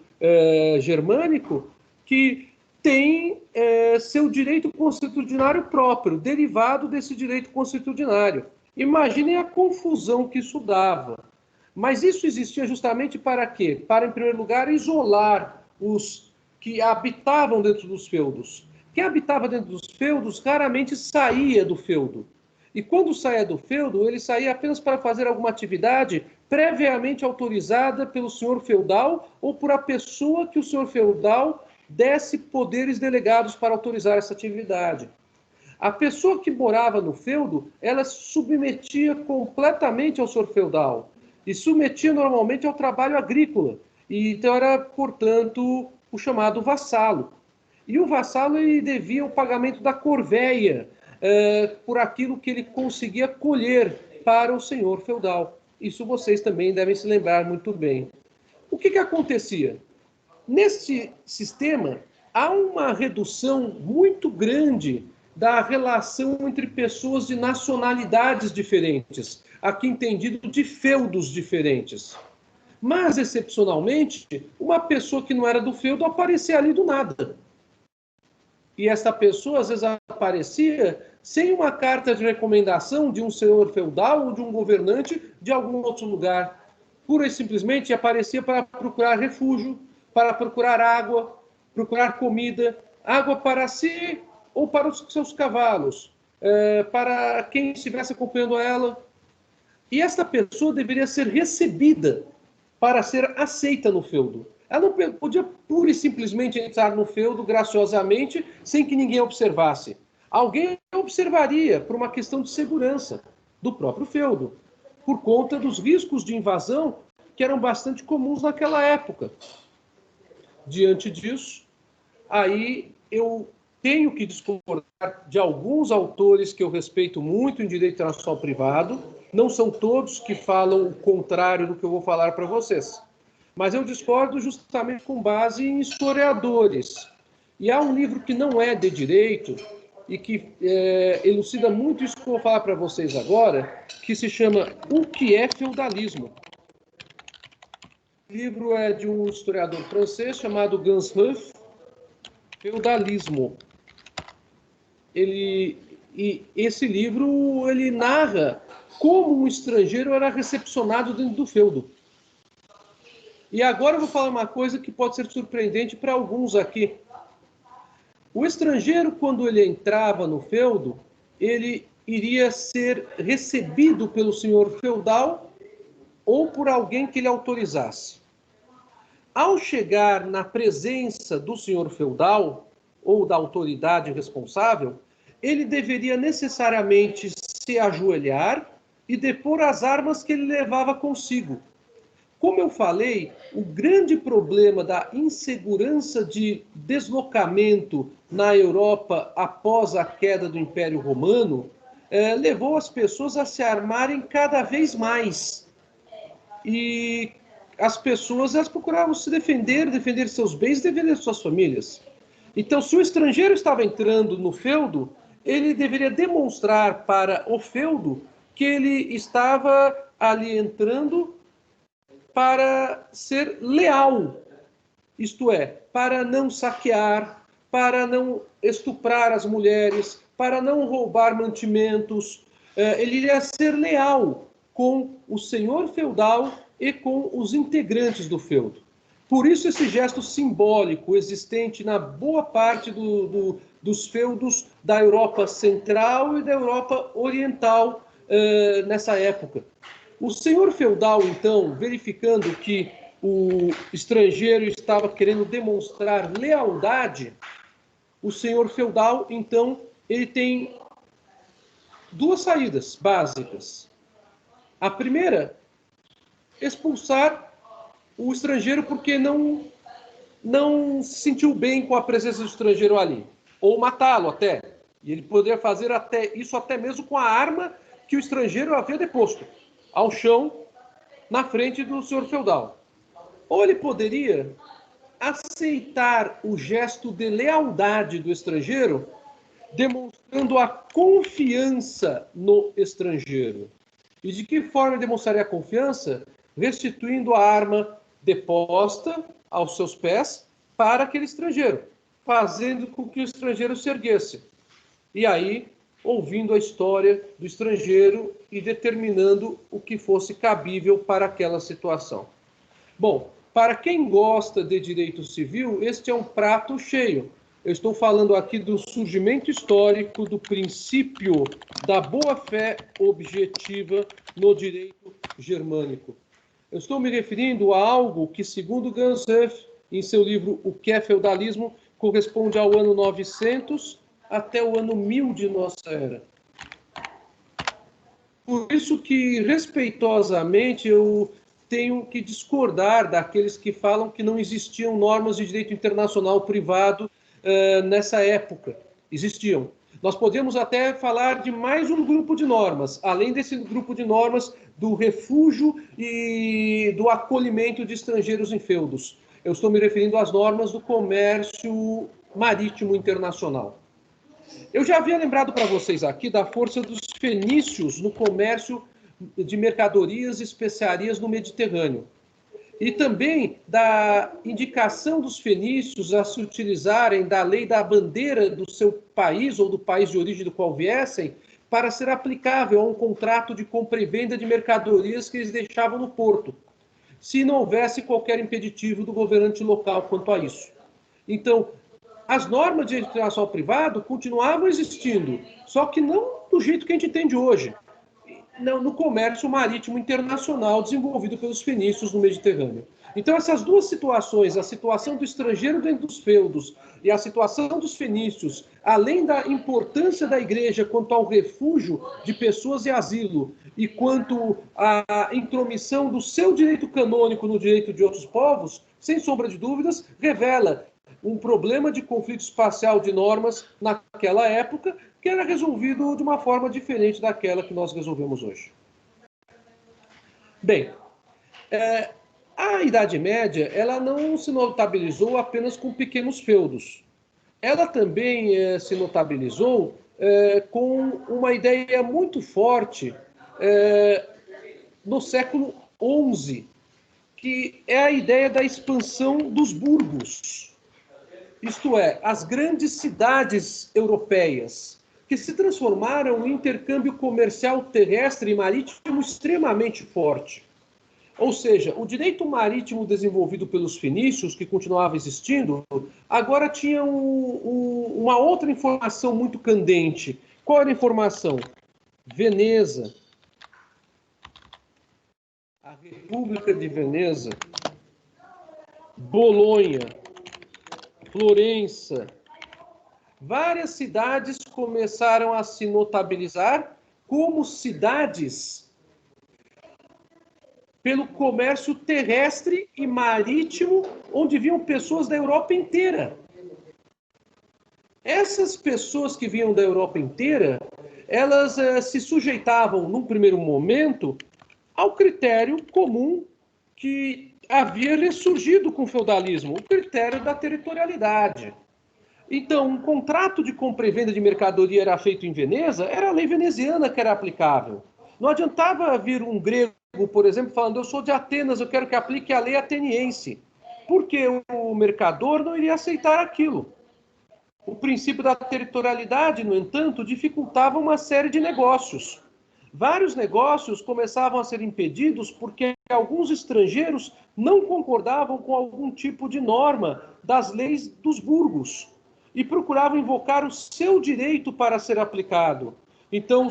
germânico, que tem seu direito consuetudinário próprio, derivado desse direito consuetudinário. Imaginem a confusão que isso dava. Mas isso existia justamente para quê? Para, em primeiro lugar, isolar os que habitavam dentro dos feudos. Quem habitava dentro dos feudos raramente saía do feudo. E quando saía do feudo, ele saía apenas para fazer alguma atividade previamente autorizada pelo senhor feudal ou por a pessoa que o senhor feudal desse poderes delegados para autorizar essa atividade. A pessoa que morava no feudo, ela se submetia completamente ao senhor feudal e submetia normalmente ao trabalho agrícola. E então era, portanto, o chamado vassalo. E o vassalo ele devia o pagamento da corvéia por aquilo que ele conseguia colher para o senhor feudal. Isso vocês também devem se lembrar muito bem. O que acontecia? nesse sistema, há uma redução muito grande da relação entre pessoas de nacionalidades diferentes, aqui entendido de feudos diferentes. Mas, excepcionalmente, uma pessoa que não era do feudo aparecia ali do nada. E essa pessoa, às vezes, aparecia sem uma carta de recomendação de um senhor feudal ou de um governante de algum outro lugar. Pura e simplesmente aparecia para procurar refúgio, para procurar água, procurar comida, água para si ou para os seus cavalos, para quem estivesse acompanhando ela. E esta pessoa deveria ser recebida para ser aceita no feudo. Ela não podia pura e simplesmente entrar no feudo graciosamente, sem que ninguém observasse. Alguém observaria por uma questão de segurança do próprio feudo, por conta dos riscos de invasão que eram bastante comuns naquela época. Diante disso, aí eu tenho que discordar de alguns autores que eu respeito muito em direito internacional privado. Não são todos que falam o contrário do que eu vou falar para vocês. Mas eu discordo justamente com base em historiadores. E há um livro que não é de direito e que elucida muito isso que eu vou falar para vocês agora, que se chama O que é Feudalismo? O livro é de um historiador francês chamado Gans Huff, Feudalismo. Esse livro ele narra como um estrangeiro era recepcionado dentro do feudo. E agora eu vou falar uma coisa que pode ser surpreendente para alguns aqui. O estrangeiro, quando ele entrava no feudo, ele iria ser recebido pelo senhor feudal ou por alguém que ele autorizasse. Ao chegar na presença do senhor feudal ou da autoridade responsável, ele deveria necessariamente se ajoelhar e depor as armas que ele levava consigo. Como eu falei, o grande problema da insegurança de deslocamento na Europa após a queda do Império Romano levou as pessoas a se armarem cada vez mais. E as pessoas elas procuravam se defender seus bens, defender suas famílias. Então, se o estrangeiro estava entrando no feudo, ele deveria demonstrar para o feudo que ele estava ali entrando para ser leal, isto é, para não saquear, para não estuprar as mulheres, para não roubar mantimentos. Ele iria ser leal com o senhor feudal e com os integrantes do feudo. Por isso esse gesto simbólico existente na boa parte dos feudos da Europa Central e da Europa Oriental nessa época. O senhor feudal, então, verificando que o estrangeiro estava querendo demonstrar lealdade, o senhor feudal, então, ele tem duas saídas básicas. A primeira, expulsar o estrangeiro porque não se sentiu bem com a presença do estrangeiro ali, ou matá-lo até. E ele poderia fazer isso até mesmo com a arma que o estrangeiro havia deposto ao chão, na frente do senhor feudal. Ou ele poderia aceitar o gesto de lealdade do estrangeiro, demonstrando a confiança no estrangeiro. E de que forma demonstraria a confiança? Restituindo a arma deposta aos seus pés para aquele estrangeiro, fazendo com que o estrangeiro se erguesse. E aí, ouvindo a história do estrangeiro e determinando o que fosse cabível para aquela situação. Bom, para quem gosta de direito civil, este é um prato cheio. Eu estou falando aqui do surgimento histórico do princípio da boa-fé objetiva no direito germânico. Eu estou me referindo a algo que, segundo Gans Huff, em seu livro O que é Feudalismo, corresponde ao ano 900 até o ano 1000 de nossa era. Por isso que, respeitosamente, eu tenho que discordar daqueles que falam que não existiam normas de direito internacional privado nessa época. Existiam. Nós podemos até falar de mais um grupo de normas, além desse grupo de normas do refúgio e do acolhimento de estrangeiros em feudos. Eu estou me referindo às normas do comércio marítimo internacional. Eu já havia lembrado para vocês aqui da força dos fenícios no comércio de mercadorias e especiarias no Mediterrâneo. E também da indicação dos fenícios a se utilizarem da lei da bandeira do seu país ou do país de origem do qual viessem para ser aplicável a um contrato de compra e venda de mercadorias que eles deixavam no porto, se não houvesse qualquer impeditivo do governante local quanto a isso. Então, as normas de direito internacional privado continuavam existindo, só que não do jeito que a gente entende hoje, no comércio marítimo internacional desenvolvido pelos fenícios no Mediterrâneo. Então, essas duas situações, a situação do estrangeiro dentro dos feudos e a situação dos fenícios, além da importância da igreja quanto ao refúgio de pessoas e asilo, e quanto à intromissão do seu direito canônico no direito de outros povos, sem sombra de dúvidas, revela um problema de conflito espacial de normas naquela época, que era resolvido de uma forma diferente daquela que nós resolvemos hoje. Bem, a Idade Média ela não se notabilizou apenas com pequenos feudos. Ela também se notabilizou com uma ideia muito forte no século XI, que é a ideia da expansão dos burgos. Isto é, as grandes cidades europeias, que se transformaram em intercâmbio comercial terrestre e marítimo extremamente forte. Ou seja, o direito marítimo desenvolvido pelos fenícios, que continuava existindo, agora tinha uma outra informação muito candente. Qual era a informação? Veneza, a República de Veneza, Bolonha, Florença. Várias cidades começaram a se notabilizar como cidades pelo comércio terrestre e marítimo, onde vinham pessoas da Europa inteira. Essas pessoas que vinham da Europa inteira, elas se sujeitavam, num primeiro momento, ao critério comum que havia ressurgido com o feudalismo, o critério da territorialidade. Então, um contrato de compra e venda de mercadoria era feito em Veneza, era a lei veneziana que era aplicável. Não adiantava vir um grego, por exemplo, falando, eu sou de Atenas, eu quero que aplique a lei ateniense, porque o mercador não iria aceitar aquilo. O princípio da territorialidade, no entanto, dificultava uma série de negócios. Vários negócios começavam a ser impedidos porque alguns estrangeiros não concordavam com algum tipo de norma das leis dos burgos e procuravam invocar o seu direito para ser aplicado. Então,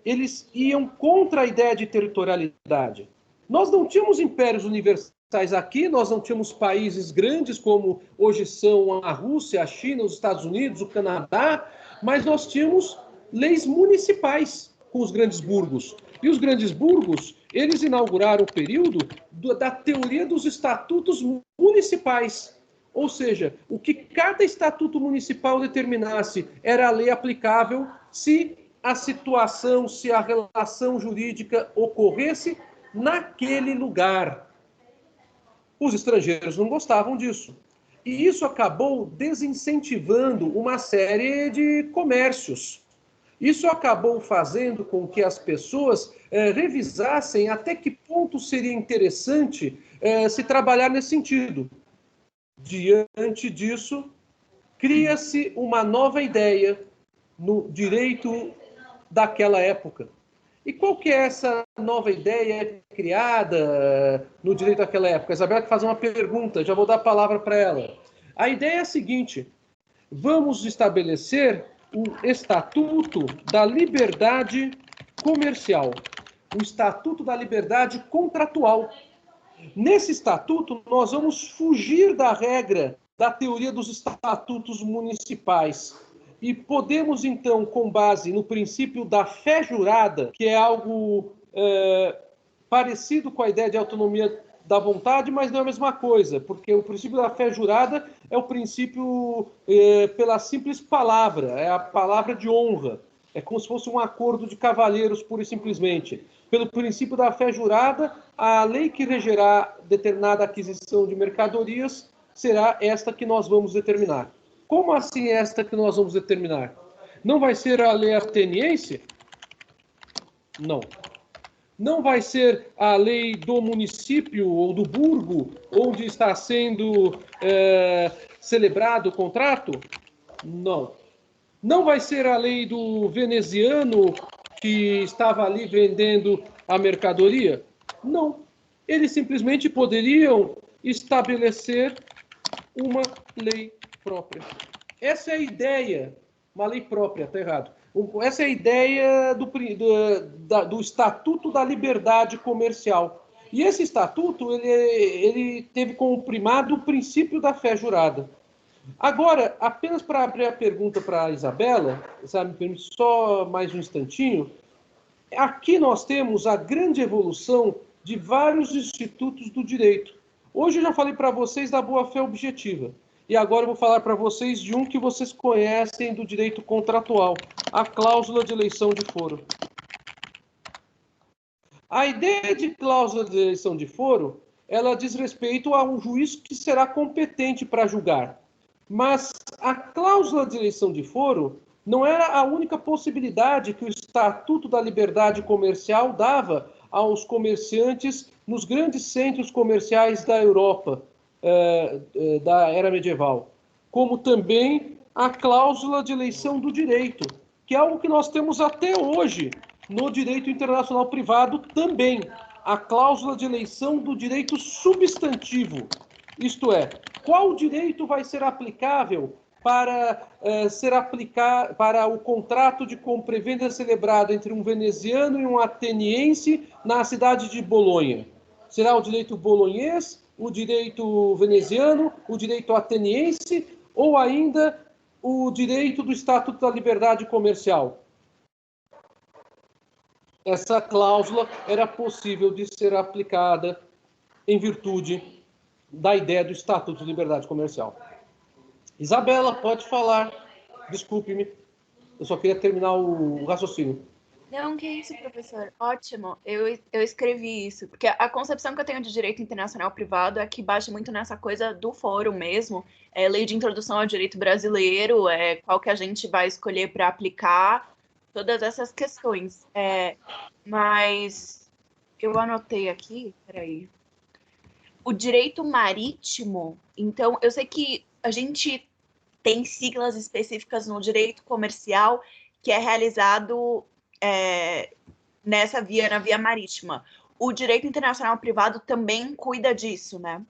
eles iam contra a ideia de territorialidade. Nós não tínhamos impérios universais aqui, nós não tínhamos países grandes como hoje são a Rússia, a China, os Estados Unidos, o Canadá, mas nós tínhamos leis municipais com os grandes burgos. E os grandes burgos, eles inauguraram o período da teoria dos estatutos municipais. Ou seja, o que cada estatuto municipal determinasse era a lei aplicável se a situação, se a relação jurídica ocorresse naquele lugar. Os estrangeiros não gostavam disso. E isso acabou desincentivando uma série de comércios. Isso acabou fazendo com que as pessoas revisassem até que ponto seria interessante se trabalhar nesse sentido. Diante disso, cria-se uma nova ideia no direito daquela época. E qual que é essa nova ideia criada no direito daquela época? A Isabela quer fazer uma pergunta, já vou dar a palavra para ela. A ideia é a seguinte: vamos estabelecer o Estatuto da Liberdade Comercial, o Estatuto da Liberdade Contratual. Nesse estatuto, nós vamos fugir da regra da teoria dos estatutos municipais e podemos, então, com base no princípio da fé jurada, que é algo parecido com a ideia de autonomia da vontade, mas não é a mesma coisa, porque o princípio da fé jurada é o princípio pela simples palavra, é a palavra de honra. É como se fosse um acordo de cavalheiros, pura e simplesmente. Pelo princípio da fé jurada, a lei que regerá determinada aquisição de mercadorias será esta que nós vamos determinar. Como assim esta que nós vamos determinar? Não vai ser a lei ateniense? Não. Não vai ser a lei do município ou do burgo onde está sendo celebrado o contrato? Não. Não vai ser a lei do veneziano que estava ali vendendo a mercadoria? Não. Eles simplesmente poderiam estabelecer uma lei própria. Essa é a ideia, uma lei própria, está errado. Essa é a ideia do Estatuto da Liberdade Comercial. E esse estatuto ele teve como primado o princípio da fé jurada. Agora, apenas para abrir a pergunta para a Isabela, me permite só mais um instantinho. Aqui nós temos a grande evolução de vários institutos do direito. Hoje eu já falei para vocês da boa-fé objetiva. E agora eu vou falar para vocês de um que vocês conhecem do direito contratual, a cláusula de eleição de foro. A ideia de cláusula de eleição de foro, ela diz respeito a um juiz que será competente para julgar. Mas a cláusula de eleição de foro não era a única possibilidade que o Estatuto da Liberdade Comercial dava aos comerciantes nos grandes centros comerciais da Europa, da era medieval, como também a cláusula de eleição do direito, que é algo que nós temos até hoje no direito internacional privado também, a cláusula de eleição do direito substantivo, isto é, qual direito vai ser aplicável para o contrato de compra e venda celebrado entre um veneziano e um ateniense na cidade de Bolonha? Será o direito bolonhês, o direito veneziano, o direito ateniense ou ainda o direito do Estatuto da Liberdade Comercial? Essa cláusula era possível de ser aplicada em virtude da ideia do Estatuto de Liberdade Comercial. Isabela, pode falar. Desculpe-me. Eu só queria terminar o raciocínio. Não, que isso, professor. Ótimo. Eu escrevi isso. Porque a concepção que eu tenho de direito internacional privado é que bate muito nessa coisa do fórum mesmo. Lei de introdução ao direito brasileiro, qual que a gente vai escolher para aplicar, todas essas questões. Mas eu anotei aqui, peraí. O direito marítimo, então, eu sei que a gente tem siglas específicas no direito comercial que é realizado na via marítima. O direito internacional privado também cuida disso, né?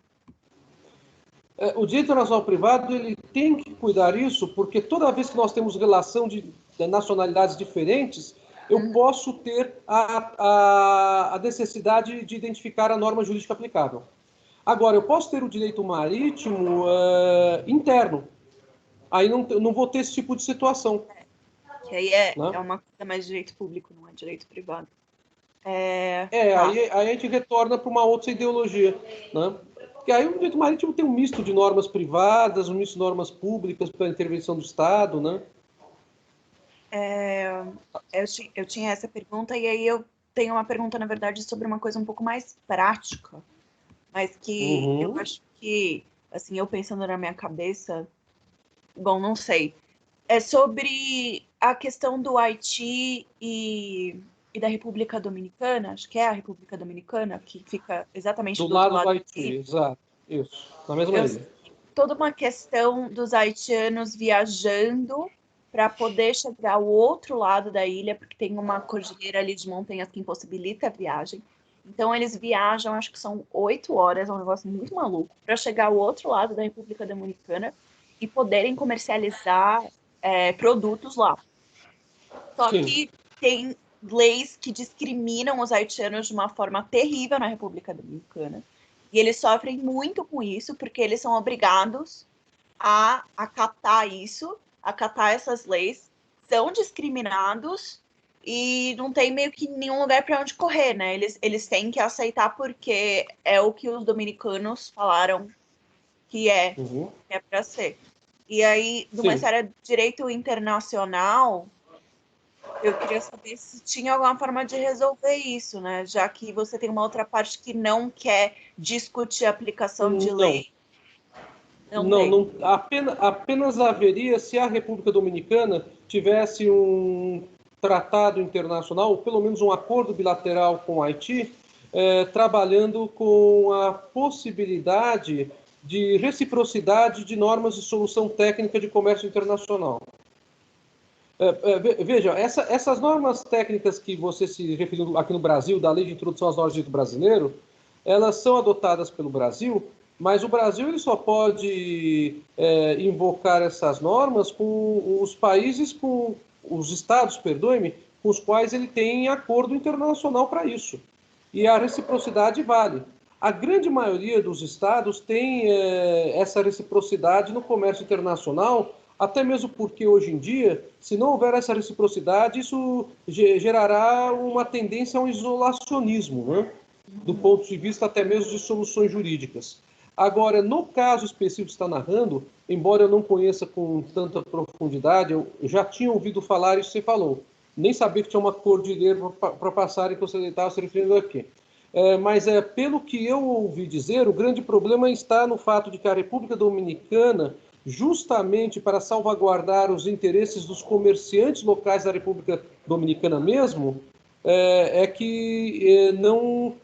O direito internacional privado ele tem que cuidar disso, porque toda vez que nós temos relação de nacionalidades diferentes, eu posso ter a necessidade de identificar a norma jurídica aplicável. Agora, eu posso ter o direito marítimo interno. Aí não vou ter esse tipo de situação. Que aí é uma coisa mais direito público, não é direito privado. Aí a gente retorna para uma outra ideologia, né? Porque aí o direito marítimo tem um misto de normas privadas, um misto de normas públicas para intervenção do Estado, né? Eu tinha essa pergunta, e aí eu tenho uma pergunta, na verdade, sobre uma coisa um pouco mais prática, mas que eu acho que, assim, eu pensando na minha cabeça, bom, não sei, é sobre a questão do Haiti e da República Dominicana, acho que é a República Dominicana, que fica exatamente do outro lado do Haiti, exato, isso, na mesma ilha. Toda uma questão dos haitianos viajando para poder chegar ao outro lado da ilha, porque tem uma cordilheira ali de montanhas que impossibilita a viagem. Então, eles viajam, acho que são 8 horas, é um negócio muito maluco, para chegar ao outro lado da República Dominicana e poderem comercializar produtos lá. Só que tem leis que discriminam os haitianos de uma forma terrível na República Dominicana. E eles sofrem muito com isso, porque eles são obrigados a acatar isso, acatar essas leis, são discriminados e não tem meio que nenhum lugar para onde correr, né? Eles têm que aceitar porque é o que os dominicanos falaram que é para ser. E aí, numa história de direito internacional, Eu queria saber se tinha alguma forma de resolver isso, né? Já que você tem uma outra parte que não quer discutir a aplicação de lei. Não, apenas haveria se a República Dominicana tivesse um tratado internacional, ou pelo menos um acordo bilateral com o Haiti, trabalhando com a possibilidade de reciprocidade de normas de solução técnica de comércio internacional. Veja, essas normas técnicas que você se referiu aqui no Brasil, da Lei de Introdução às Normas do Direito Brasileiro, elas são adotadas pelo Brasil, mas o Brasil ele só pode invocar essas normas com os países, com os estados, perdoe-me, com os quais ele tem acordo internacional para isso. E a reciprocidade vale. A grande maioria dos estados tem essa reciprocidade no comércio internacional, até mesmo porque hoje em dia, se não houver essa reciprocidade, isso gerará uma tendência ao isolacionismo, né? Do ponto de vista até mesmo de soluções jurídicas. Agora, no caso específico que você está narrando, embora eu não conheça com tanta profundidade, eu já tinha ouvido falar isso que você falou. Nem sabia que tinha uma cordilheira para passar e que você estava se referindo aqui. Mas pelo que eu ouvi dizer, o grande problema está no fato de que a República Dominicana, justamente para salvaguardar os interesses dos comerciantes locais da República Dominicana mesmo, que não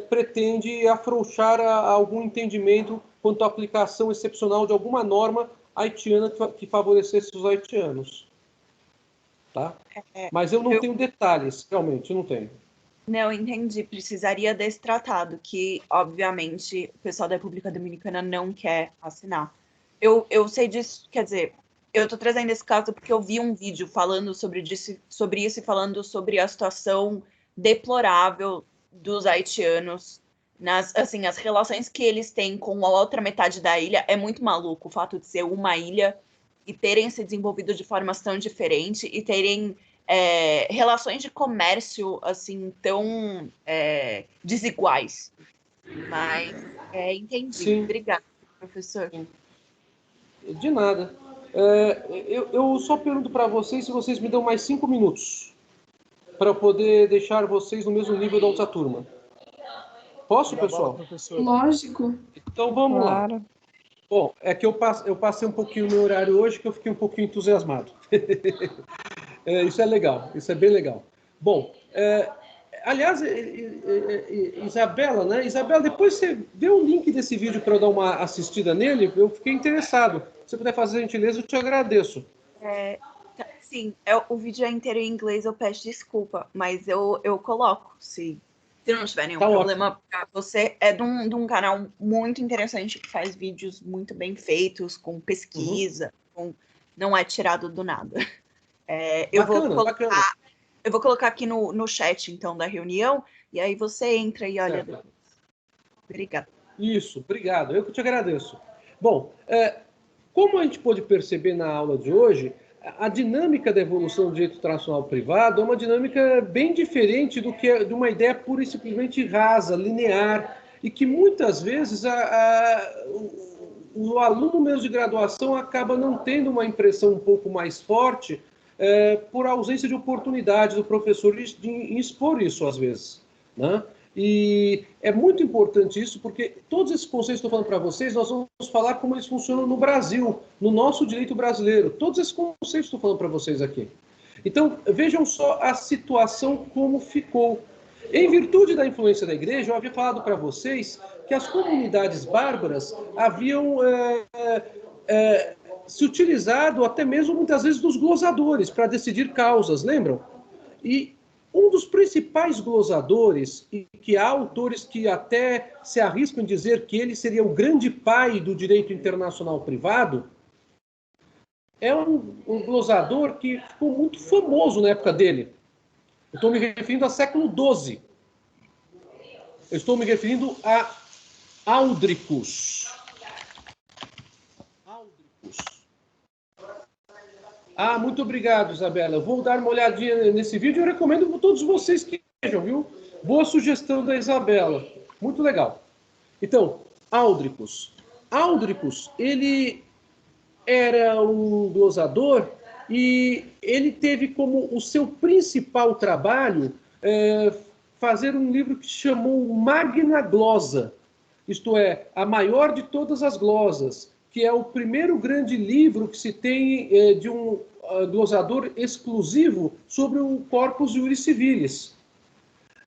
pretende afrouxar algum entendimento quanto à aplicação excepcional de alguma norma haitiana que favorecesse os haitianos. Tá? Mas eu não tenho detalhes, realmente, não tenho. Não, entendi. Precisaria desse tratado, que, obviamente, o pessoal da República Dominicana não quer assinar. Eu sei disso, quer dizer, eu estou trazendo esse caso porque eu vi um vídeo falando sobre isso e falando sobre a situação deplorável dos haitianos, as relações que eles têm com a outra metade da ilha. É muito maluco o fato de ser uma ilha e terem se desenvolvido de formas tão diferentes e terem relações de comércio assim tão desiguais. Mas entendi. Sim. Obrigada, professor. Sim. De nada. Eu só pergunto para vocês se vocês me dão mais 5 minutos para poder deixar vocês no mesmo nível da outra turma. Posso, pessoal? Lógico. Então vamos lá. Bom, é que eu passei um pouquinho no meu horário hoje, que eu fiquei um pouquinho entusiasmado. Isso é legal, isso é bem legal. Bom, aliás, Isabela, né? Isabela, depois você dê o link desse vídeo para eu dar uma assistida nele, eu fiquei interessado. Se você puder fazer a gentileza, eu te agradeço. Sim, o vídeo é inteiro em inglês, eu peço desculpa, mas eu coloco, se não tiver nenhum problema para você. É de um canal muito interessante que faz vídeos muito bem feitos, com pesquisa, não é tirado do nada. Eu vou colocar aqui no chat, então, da reunião, e aí você entra e olha depois. Obrigada. Isso, obrigado. Eu que te agradeço. Bom, como a gente pôde perceber na aula de hoje, a dinâmica da evolução do direito internacional privado é uma dinâmica bem diferente do que de uma ideia pura e simplesmente rasa, linear, e que muitas vezes o aluno mesmo de graduação acaba não tendo uma impressão um pouco mais forte por ausência de oportunidade do professor em expor isso às vezes, né? E é muito importante isso, porque todos esses conceitos que eu estou falando para vocês, nós vamos falar como eles funcionam no Brasil, no nosso direito brasileiro. Todos esses conceitos que eu estou falando para vocês aqui. Então, vejam só a situação como ficou. Em virtude da influência da igreja, eu havia falado para vocês que as comunidades bárbaras haviam se utilizado até mesmo, muitas vezes, dos glosadores para decidir causas, lembram? E um dos principais glosadores, e que há autores que até se arriscam em dizer que ele seria o grande pai do direito internacional privado, é um glosador que ficou muito famoso na época dele. Eu estou me referindo ao século XII. Eu estou me referindo a Áudricus. Muito obrigado, Isabela. Eu vou dar uma olhadinha nesse vídeo e eu recomendo para todos vocês que vejam, viu? Boa sugestão da Isabela. Muito legal. Então, Áudricus. Áudricus, ele era um glosador e ele teve como o seu principal trabalho fazer um livro que chamou Magna Glosa, isto é, a maior de todas as glosas, que é o primeiro grande livro que se tem de um glosador exclusivo sobre o Corpus Juris Civilis.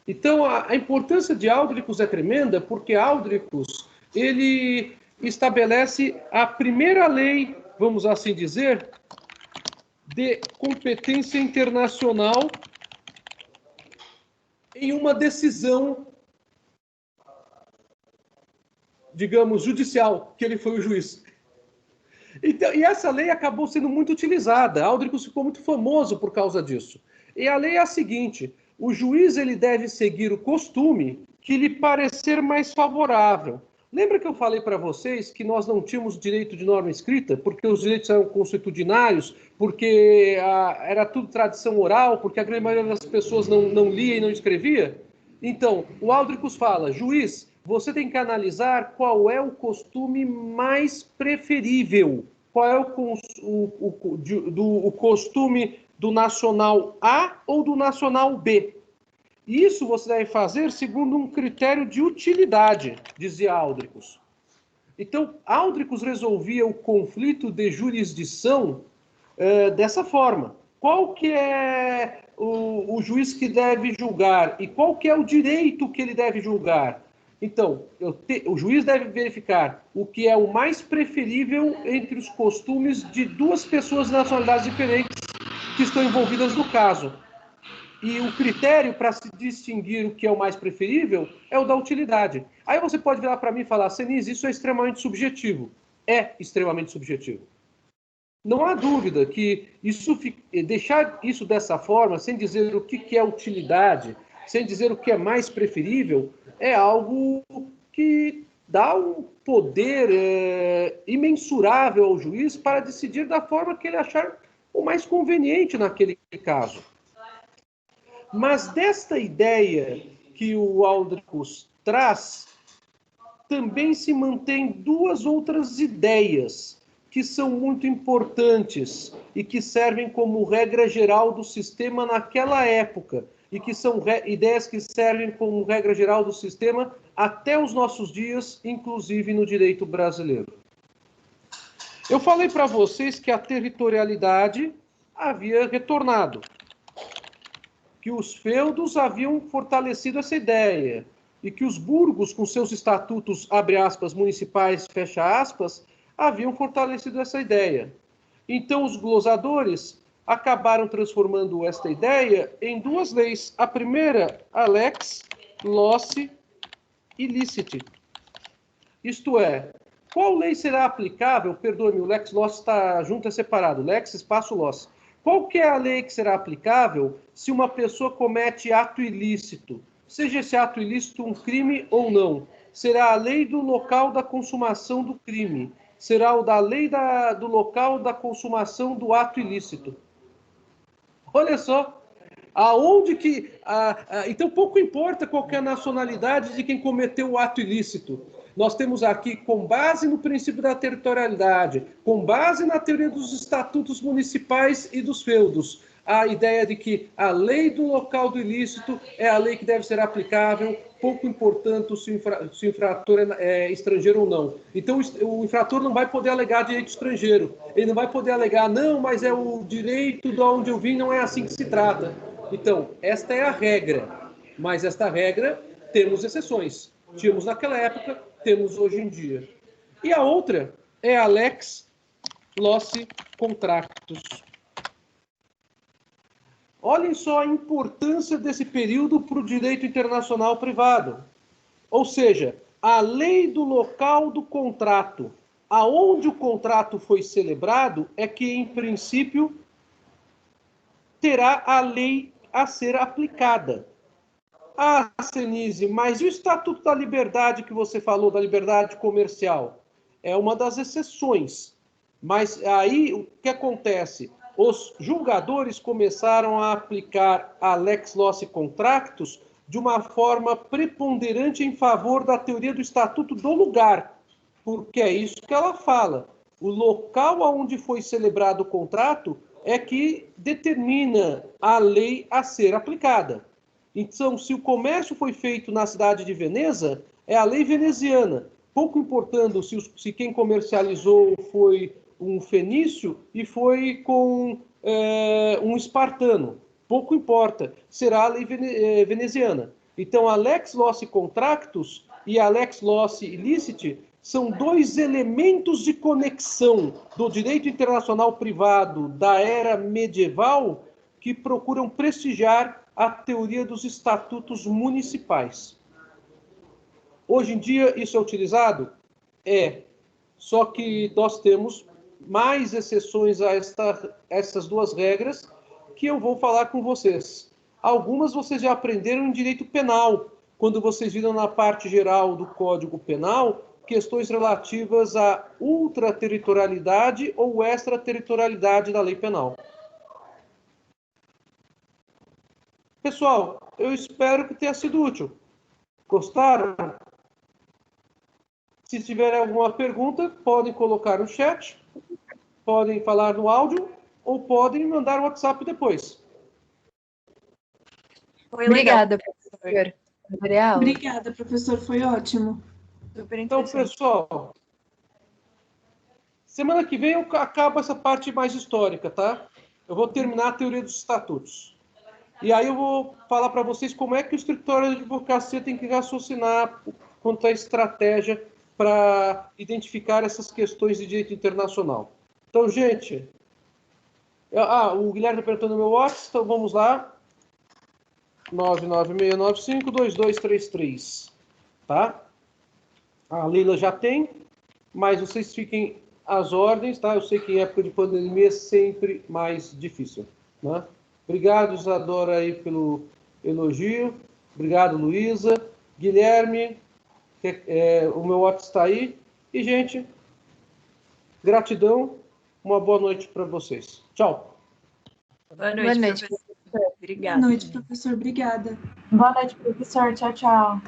Então, a importância de Aldricus é tremenda, porque Aldricus, ele estabelece a primeira lei, vamos assim dizer, de competência internacional em uma decisão, digamos, judicial, que ele foi o juiz. Então, e essa lei acabou sendo muito utilizada. Aldricus ficou muito famoso por causa disso. E a lei é a seguinte: o juiz ele deve seguir o costume que lhe parecer mais favorável. Lembra que eu falei para vocês que nós não tínhamos direito de norma escrita, porque os direitos eram consuetudinários, porque era tudo tradição oral, porque a grande maioria das pessoas não lia e não escrevia? Então, o Aldricus fala, juiz, você tem que analisar qual é o costume mais preferível. Qual é o costume do nacional A ou do nacional B. Isso você deve fazer segundo um critério de utilidade, dizia Aldricus. Então, Aldricus resolvia o conflito de jurisdição dessa forma. Qual que é o juiz que deve julgar e qual que é o direito que ele deve julgar? Então, o juiz deve verificar o que é o mais preferível entre os costumes de duas pessoas de nacionalidades diferentes que estão envolvidas no caso. E o critério para se distinguir o que é o mais preferível é o da utilidade. Aí você pode virar para mim e falar, Senise, isso é extremamente subjetivo. É extremamente subjetivo. Não há dúvida que deixar isso dessa forma, sem dizer o que é utilidade, sem dizer o que é mais preferível, é algo que dá um poder imensurável ao juiz para decidir da forma que ele achar o mais conveniente naquele caso. Mas desta ideia que o Aldricus traz, também se mantém duas outras ideias que são muito importantes e que servem como regra geral do sistema naquela época, e que são ideias que servem como regra geral do sistema até os nossos dias, inclusive no direito brasileiro. Eu falei para vocês que a territorialidade havia retornado, que os feudos haviam fortalecido essa ideia, e que os burgos, com seus estatutos, abre aspas, municipais, fecha aspas, haviam fortalecido essa ideia. Então, os glosadores acabaram transformando esta ideia em duas leis. A primeira, a lex loci illiciti. Isto é, qual lei será aplicável? Perdoe-me, o lex loci está junto, é separado. Lex, espaço, loci. Qual que é a lei que será aplicável se uma pessoa comete ato ilícito? Seja esse ato ilícito um crime ou não. Será a lei do local da consumação do crime. Será o da lei do local da consumação do ato ilícito. Olha só, aonde que... então, pouco importa qual é a nacionalidade de quem cometeu o ato ilícito. Nós temos aqui, com base no princípio da territorialidade, com base na teoria dos estatutos municipais e dos feudos, a ideia de que a lei do local do ilícito é a lei que deve ser aplicável, pouco importando se o infrator é estrangeiro ou não. Então, o infrator não vai poder alegar direito estrangeiro. Ele não vai poder alegar, não, mas é o direito de onde eu vim, não é assim que se trata. Então, esta é a regra. Mas esta regra, temos exceções. Tínhamos naquela época, temos hoje em dia. E a outra é a lex loci contractus. Olhem só a importância desse período para o direito internacional privado. Ou seja, a lei do local do contrato, aonde o contrato foi celebrado, é que, em princípio, terá a lei a ser aplicada. Ah, Senise, mas e o Estatuto da Liberdade que você falou, da liberdade comercial? É uma das exceções. Mas aí, o que acontece? Os julgadores começaram a aplicar a lex loci contractus de uma forma preponderante em favor da teoria do Estatuto do lugar, porque é isso que ela fala. O local onde foi celebrado o contrato é que determina a lei a ser aplicada. Então, se o comércio foi feito na cidade de Veneza, é a lei veneziana, pouco importando se quem comercializou foi um fenício e foi com um espartano. Pouco importa, será a lei veneziana. Então, a lex loci contractus e a lex loci illiciti são dois elementos de conexão do direito internacional privado da era medieval que procuram prestigiar a teoria dos estatutos municipais. Hoje em dia, isso é utilizado? É. Só que nós temos mais exceções a essas duas regras que eu vou falar com vocês. Algumas vocês já aprenderam em direito penal, quando vocês viram na parte geral do Código Penal questões relativas à ultraterritorialidade ou extraterritorialidade da lei penal. Pessoal, eu espero que tenha sido útil. Gostaram? Se tiverem alguma pergunta, podem colocar no chat, podem falar no áudio ou podem mandar o WhatsApp depois. Obrigada, professor. Obrigada, professor. Foi ótimo. Então, pessoal, semana que vem eu acabo essa parte mais histórica, tá? Eu vou terminar a teoria dos estatutos. E aí eu vou falar para vocês como é que o escritório de advocacia tem que raciocinar quanto à estratégia para identificar essas questões de direito internacional. Então, gente... o Guilherme está perguntando no meu WhatsApp, então vamos lá. 996952233, tá? A Leila já tem, mas vocês fiquem às ordens, tá? Eu sei que em época de pandemia é sempre mais difícil, né? Obrigado, Isadora, aí pelo elogio. Obrigado, Luísa. Guilherme, o meu WhatsApp está aí. E, gente, gratidão. Uma boa noite para vocês. Tchau. Boa noite, professor. Obrigada. Boa noite, professor. Obrigada. Boa noite, professor. Tchau, tchau.